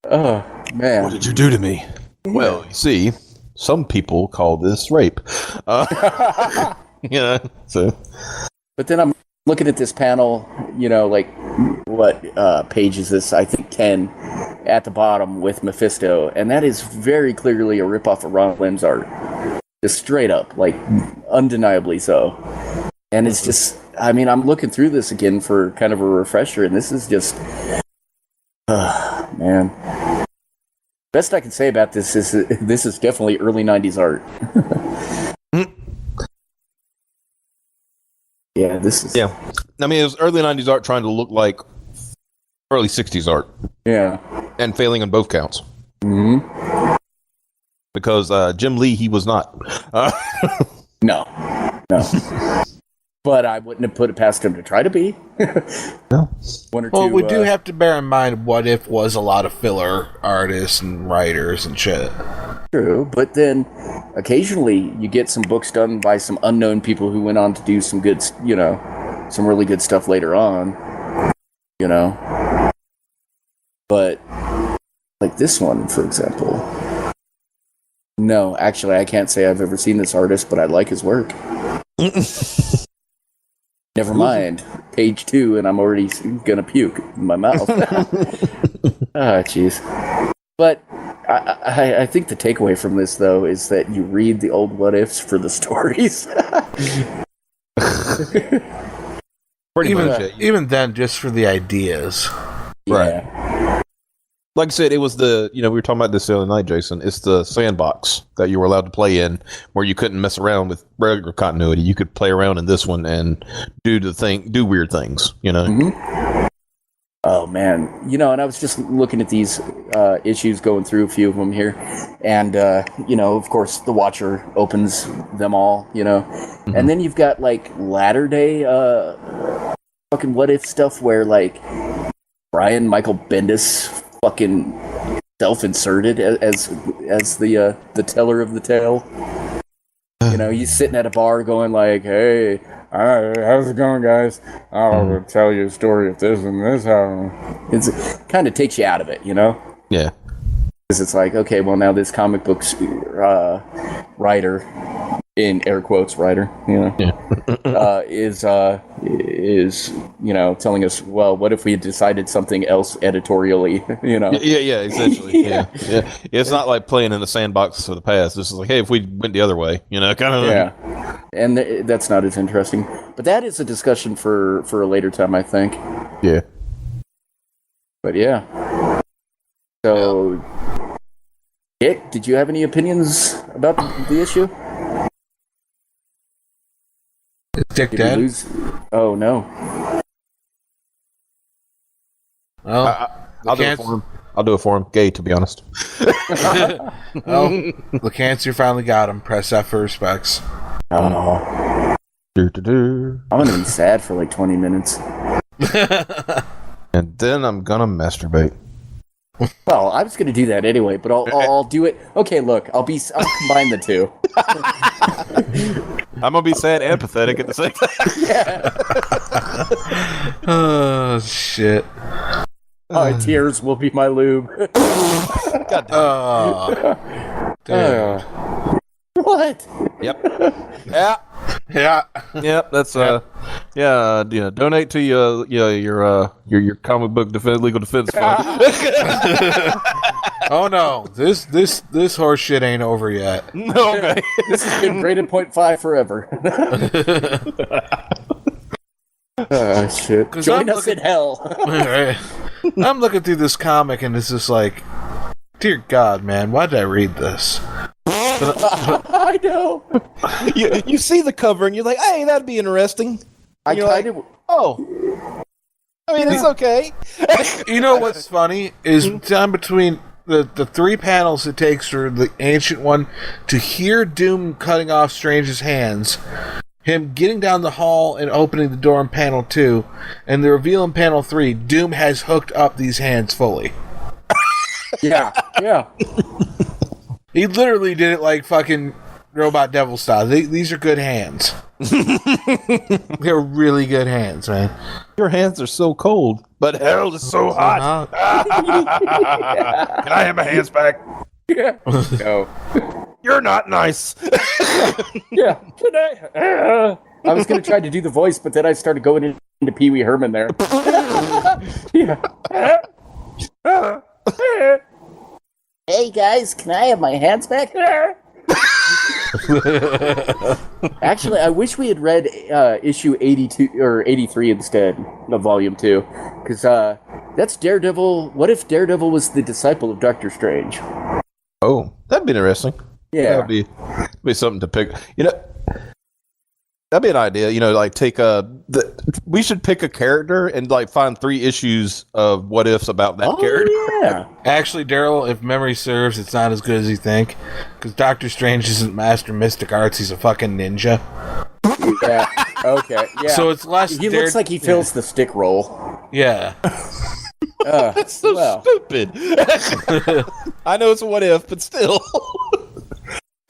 Speaker 5: oh man,
Speaker 3: what did you do to me? Well, you see, some people call this rape. So.
Speaker 5: But then I'm looking at this panel, like what page is this? I think 10 at the bottom with Mephisto, and that is very clearly a ripoff of Ron Lim's art, just straight up, like undeniably so. And it's just, I mean, I'm looking through this again for kind of a refresher, and this is just, man. Best I can say about this is definitely early 90s art. Yeah, this is...
Speaker 3: Yeah. I mean, it was early 90s art trying to look like early 60s art.
Speaker 5: Yeah.
Speaker 3: And failing on both counts.
Speaker 5: Mm-hmm.
Speaker 3: Because Jim Lee, he was not.
Speaker 5: No. But I wouldn't have put it past him to try to be.
Speaker 3: No.
Speaker 5: One or
Speaker 2: well,
Speaker 5: two,
Speaker 2: we do have to bear in mind What If was a lot of filler artists and writers and shit.
Speaker 5: True, but then occasionally you get some books done by some unknown people who went on to do some good, some really good stuff later on, But, like this one, for example. No, actually, I can't say I've ever seen this artist, but I like his work. Never mind. Page 2, and I'm already gonna puke in my mouth. Jeez. But I think the takeaway from this, though, is that you read the old What Ifs for the stories.
Speaker 2: Even then, just for the ideas.
Speaker 5: Yeah.
Speaker 3: Like I said, it was we were talking about this the other night, Jason. It's the sandbox that you were allowed to play in, where you couldn't mess around with regular continuity. You could play around in this one and do weird things.
Speaker 5: Mm-hmm. Oh man, and I was just looking at these issues, going through a few of them here, and of course, the Watcher opens them all,
Speaker 3: Mm-hmm.
Speaker 5: and then you've got like latter day fucking what if stuff where like Brian Michael Bendis fucking self-inserted as the teller of the tale. He's sitting at a bar going like, "Hey, how's it going, guys? I'll tell you a story of this and this." It kind of takes you out of it,
Speaker 3: Yeah.
Speaker 5: Because it's like, okay, well now this comic book's writer, in air quotes, writer, is telling us, well, what if we had decided something else editorially,
Speaker 3: Yeah, essentially. Yeah. It's not like playing in the sandbox of the past. This is like, hey, if we went the other way, kind of.
Speaker 5: Yeah, and that's not as interesting. But that is a discussion for a later time, I think.
Speaker 3: Yeah.
Speaker 5: But yeah. So, Dick, did you have any opinions about the issue?
Speaker 2: Is Dick dead?
Speaker 5: Oh no.
Speaker 3: I'll do it for him. I'll do it for him. Gay, to be honest.
Speaker 2: The cancer finally got him. Press F for respects.
Speaker 5: Oh.
Speaker 3: I'm
Speaker 5: gonna be sad for like 20 minutes.
Speaker 3: And then I'm gonna masturbate.
Speaker 5: Well, I was gonna do that anyway, but I'll do it. Okay, look, I'll combine the two.
Speaker 3: I'm gonna be sad and pathetic at the same time.
Speaker 5: Yeah.
Speaker 2: Oh shit.
Speaker 5: Tears will be my lube.
Speaker 3: God
Speaker 2: damn.
Speaker 5: What?
Speaker 3: Yep. Yeah. Yep. That's donate to your comic book legal defense fund.
Speaker 2: Oh no, this horse shit ain't over yet.
Speaker 3: No, okay.
Speaker 5: This has been graded 0.5 forever. Shit. Join us in hell.
Speaker 2: I'm looking through this comic and it's just like, dear God, man, why did I read this?
Speaker 5: I know.
Speaker 3: You see the cover and you're like, hey, that'd be interesting. And you're like, oh. I mean, it's okay.
Speaker 2: You know what's funny is down between the 3 panels it takes for the Ancient One to hear Doom cutting off Strange's hands, him getting down the hall and opening the door in panel 2, and the reveal in panel 3, Doom has hooked up these hands fully.
Speaker 5: Yeah.
Speaker 2: He literally did it like fucking Robot Devil style. These are good hands. They're really good hands, man.
Speaker 3: Your hands are so cold, but hell is so hot. Can I have my hands back?
Speaker 5: Yeah. No.
Speaker 3: You're not nice.
Speaker 5: Yeah. Can I? I was going to try to do the voice, but then I started going into Pee Wee Herman there. Yeah. Hey guys, can I have my hands back? Actually, I wish we had read issue 82 or 83 instead of volume 2, because that's Daredevil. What if Daredevil was the disciple of Doctor Strange?
Speaker 3: Oh, that'd be interesting.
Speaker 5: Yeah,
Speaker 3: that'd be something to pick. That'd be an idea. Like take we should pick a character and like find 3 issues of what ifs about that character.
Speaker 5: Yeah.
Speaker 2: Actually, Daryl, if memory serves, it's not as good as you think, because Doctor Strange isn't master mystic arts; he's a fucking ninja.
Speaker 5: Yeah. Okay. Yeah.
Speaker 2: So it's less.
Speaker 5: He looks like he fills the stick roll.
Speaker 2: Yeah.
Speaker 3: That's so stupid. I know it's a what if, but still.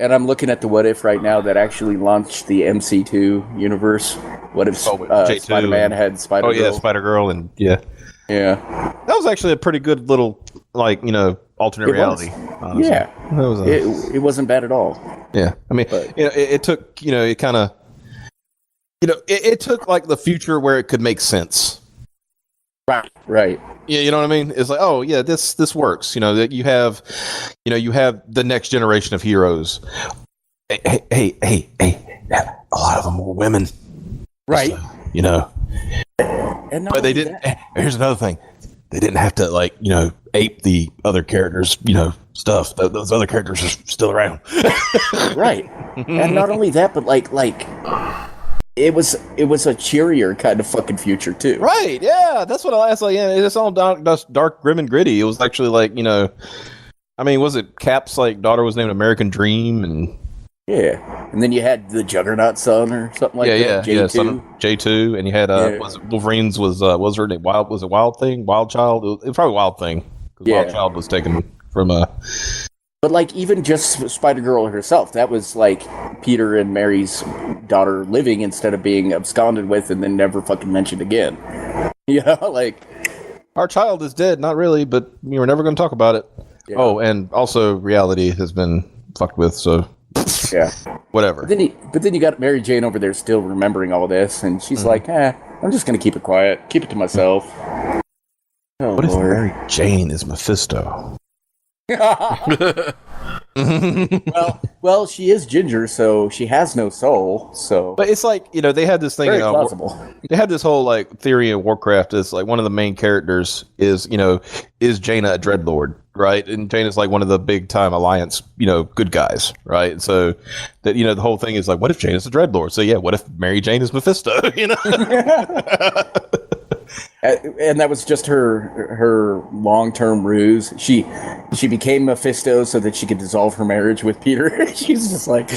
Speaker 5: And I'm looking at the what if right now that actually launched the MC2 universe. What if Spider-Man had Spider-Girl?
Speaker 3: Oh yeah, Spider-Girl, and yeah.
Speaker 5: That
Speaker 3: was actually a pretty good little alternate reality. Honestly.
Speaker 5: Yeah, it wasn't bad at all.
Speaker 3: Yeah, I mean, it took it kind of it took like the future where it could make sense.
Speaker 5: Right.
Speaker 3: Yeah, you know what I mean? It's like, oh yeah, this works. That you have the next generation of heroes. Hey, a lot of them were women,
Speaker 5: right?
Speaker 3: So, but they didn't. Here's another thing: they didn't have to like ape the other characters stuff. Those other characters are still around.
Speaker 5: Right. And not only that, but like it was a cheerier kind of fucking future too.
Speaker 3: Right? Yeah, that's what I was like. Yeah, it's all dark, grim, and gritty. It was actually like I mean, was it Cap's like daughter was named American Dream and.
Speaker 5: Yeah, and then you had the Juggernaut son or something like that.
Speaker 3: J2, and you had was it Wolverine's was her name Wild Thing, Wild Child? It was probably Wild Thing because Wild Child was taken from a.
Speaker 5: But like even just Spider Girl herself, that was like Peter and Mary's daughter living instead of being absconded with and then never fucking mentioned again. Like
Speaker 3: our child is dead, not really, but we were never going to talk about it. Yeah. Oh, and also reality has been fucked with, so.
Speaker 5: Yeah.
Speaker 3: Whatever.
Speaker 5: But then you got Mary Jane over there still remembering all this, and she's like, I'm just going to keep it quiet. Keep it to myself. Oh,
Speaker 3: what
Speaker 5: Lord.
Speaker 3: if Mary Jane is Mephisto?
Speaker 5: well, she is ginger, so she has no soul. So,
Speaker 3: but it's like they had this thing.
Speaker 5: Very plausible.
Speaker 3: They had this whole like theory in Warcraft. Is like one of the main characters is Jaina a dreadlord, right? And Jaina's like one of the big time Alliance good guys, right? And so that the whole thing is like, what if Jaina's a dreadlord? So yeah, what if Mary Jane is Mephisto?
Speaker 5: And that was just her long-term ruse. She became Mephisto so that she could dissolve her marriage with Peter. She's just like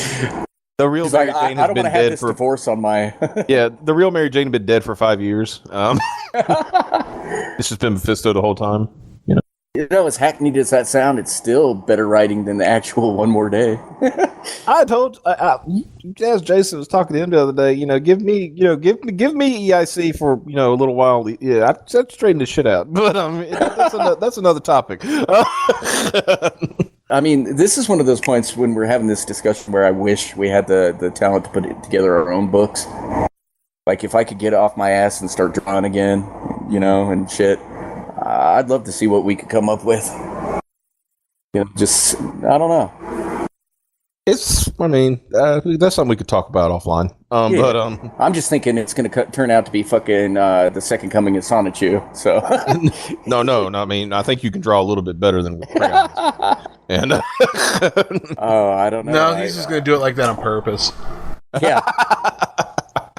Speaker 3: the real Mary Jane has been dead for
Speaker 5: divorce on my.
Speaker 3: Yeah, the real Mary Jane has been dead for 5 years. It's just been Mephisto the whole time.
Speaker 5: As hackneyed as that sound, it's still better writing than the actual One More Day.
Speaker 3: I told, as Jason was talking to him the other day, give me EIC for a little while. Yeah, I'd straighten this shit out. But that's another topic.
Speaker 5: I mean, this is one of those points when we're having this discussion where I wish we had the talent to put together our own books. Like if I could get off my ass and start drawing again, and shit. I'd love to see what we could come up with. Just, I don't know.
Speaker 3: That's something we could talk about offline. But
Speaker 5: I'm just thinking it's going to turn out to be fucking the second coming of Sonichu. So
Speaker 3: no. I mean, I think you can draw a little bit better than crayons. And
Speaker 5: I don't know.
Speaker 2: No, he's just going to do it like that on purpose.
Speaker 5: Yeah.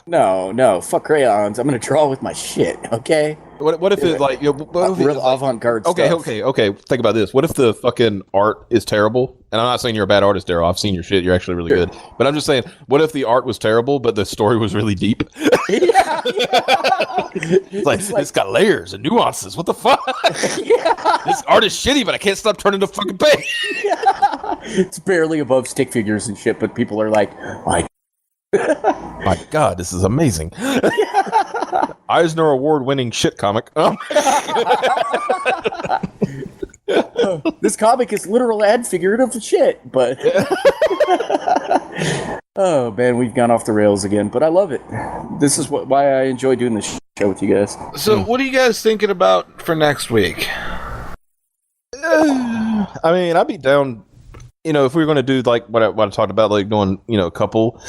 Speaker 5: No, fuck crayons. I'm going to draw with my shit. Okay.
Speaker 3: What if it like
Speaker 5: real avant-garde stuff?
Speaker 3: Okay. Think about this. What if the fucking art is terrible? And I'm not saying you're a bad artist, Daryl. I've seen your shit. You're actually really good. But I'm just saying, what if the art was terrible, but the story was really deep?
Speaker 5: Yeah.
Speaker 3: It's like it's got layers and nuances. What the fuck?
Speaker 5: Yeah.
Speaker 3: This art is shitty, but I can't stop turning the fucking page.
Speaker 5: Yeah. It's barely above stick figures and shit, but people are like,
Speaker 3: my God, this is amazing. Eisner Award-winning shit comic.
Speaker 5: This comic is literal and figurative shit, but oh man, we've gone off the rails again. But I love it. This is why I enjoy doing this show with you guys.
Speaker 2: So, what are you guys thinking about for next week?
Speaker 3: I mean, I'd be down. If we were going to do like what I talked about, like doing a couple.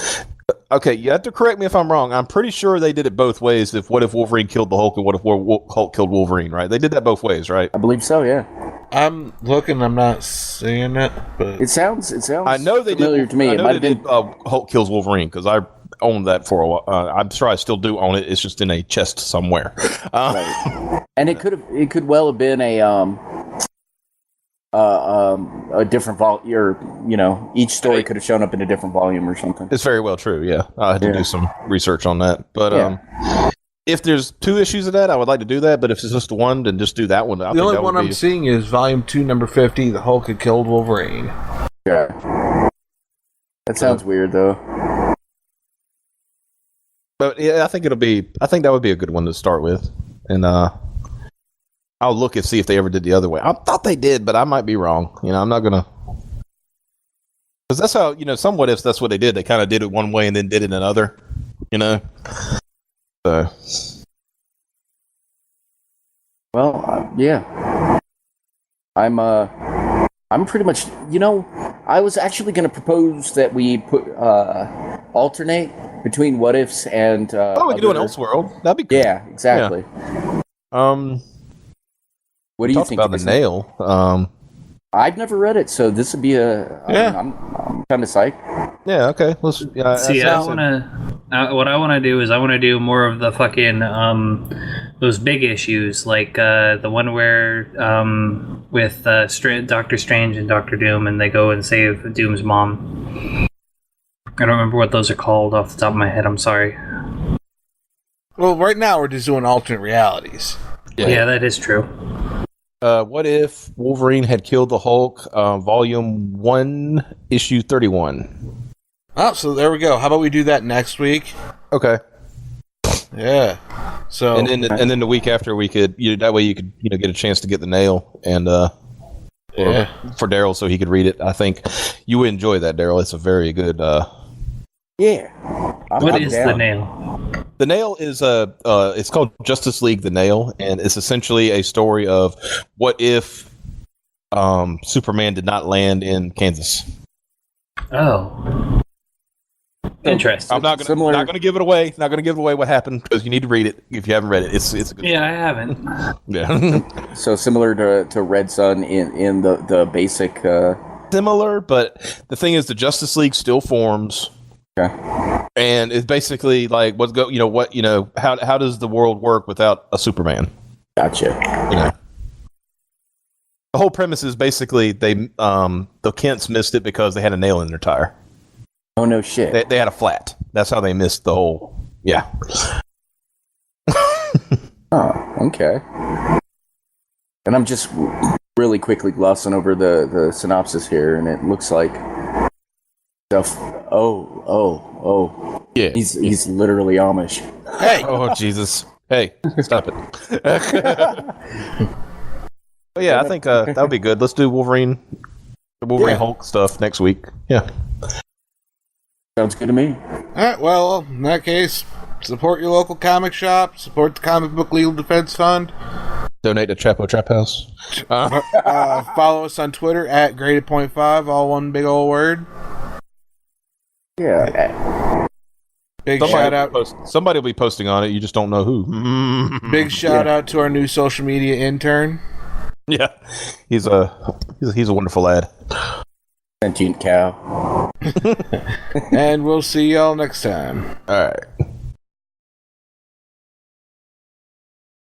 Speaker 3: Okay, you have to correct me if I'm wrong. I'm pretty sure they did it both ways. What if Wolverine killed the Hulk and what if Hulk killed Wolverine, right? They did that both ways, right?
Speaker 5: I believe so, yeah.
Speaker 2: I'm looking, I'm not seeing it, but
Speaker 5: it sounds
Speaker 3: I know they
Speaker 5: familiar
Speaker 3: did,
Speaker 5: to me.
Speaker 3: I
Speaker 5: it
Speaker 3: know
Speaker 5: might have
Speaker 3: they
Speaker 5: been
Speaker 3: did, Hulk kills Wolverine because I owned that for a while. I'm sure I still do own it. It's just in a chest somewhere.
Speaker 5: Right. And it could well have been a different volume, or each story could have shown up in a different volume or something.
Speaker 3: It's very well true. Yeah, I had to do some research on that. But if there's 2 issues of that, I would like to do that. But if it's just one, then just do that one.
Speaker 2: The only one I'm seeing is Volume 2, Number 50. The Hulk had killed Wolverine.
Speaker 5: Yeah, that sounds weird though.
Speaker 3: But yeah, I think that would be a good one to start with, and I'll look and see if they ever did the other way. I thought they did, but I might be wrong. I'm not gonna, because that's how some what ifs. That's what they did. They kind of did it one way and then did it another. So.
Speaker 5: Well, yeah. I'm pretty much. I was actually going to propose that we put alternate between what ifs and.
Speaker 3: We could do an Elseworld. That'd be cool.
Speaker 5: Yeah, exactly.
Speaker 3: Yeah.
Speaker 5: What do you
Speaker 3: Talked
Speaker 5: think
Speaker 3: about the nail.
Speaker 5: I've never read it, so this would be I'm kind of psyched.
Speaker 3: Yeah. Okay. Let's
Speaker 4: See, I want to. What I want to do is I want to do more of the fucking those big issues, like the one where with Doctor Strange and Doctor Doom, and they go and save Doom's mom. I don't remember what those are called off the top of my head. I'm sorry.
Speaker 2: Well, right now we're just doing alternate realities.
Speaker 4: Yeah, that is true.
Speaker 3: What if Wolverine had killed the Hulk? Volume 1, issue 31.
Speaker 2: Oh, so there we go. How about we do that next week?
Speaker 3: Okay.
Speaker 2: Yeah. So
Speaker 3: And then the week after we could that way you could get a chance to get the nail and for Daryl so he could read it. I think you would enjoy that, Daryl. It's a very good.
Speaker 5: Yeah.
Speaker 4: What is the nail?
Speaker 3: The Nail is it's called Justice League The Nail, and it's essentially a story of what if Superman did not land in Kansas.
Speaker 4: Oh. Interesting.
Speaker 3: I'm not gonna give it away. Not gonna give away what happened because you need to read it if you haven't read it. It's a good
Speaker 4: Yeah, I haven't.
Speaker 3: Yeah.
Speaker 5: So similar to Red Sun in the basic.
Speaker 3: Similar, but the thing is, the Justice League still forms.
Speaker 5: Okay.
Speaker 3: And it's basically like how does the world work without a Superman?
Speaker 5: Gotcha.
Speaker 3: The whole premise is basically the Kents missed it because they had a nail in their tire.
Speaker 5: Oh no shit.
Speaker 3: They had a flat. That's how they missed the whole. Yeah.
Speaker 5: Oh, okay. And I'm just really quickly glossing over the synopsis here, and it looks like stuff. Oh.
Speaker 3: Yeah.
Speaker 5: He's literally Amish.
Speaker 2: hey,
Speaker 3: Oh Jesus! Hey, stop it. But yeah, I think that would be good. Let's do Wolverine Hulk stuff next week. Yeah.
Speaker 5: Sounds good to me.
Speaker 2: all right. Well, in that case, support your local comic shop. Support the Comic Book Legal Defense Fund.
Speaker 3: Donate to Chapo Trap House.
Speaker 2: Follow us on Twitter at graded.5, all one big old word.
Speaker 5: Yeah.
Speaker 2: Big shout out.
Speaker 3: Somebody will be posting on it. You just don't know who.
Speaker 2: Big shout out to our new social media intern.
Speaker 3: Yeah, he's a wonderful lad.
Speaker 5: Sentient cow.
Speaker 2: And we'll see y'all next time.
Speaker 3: All right.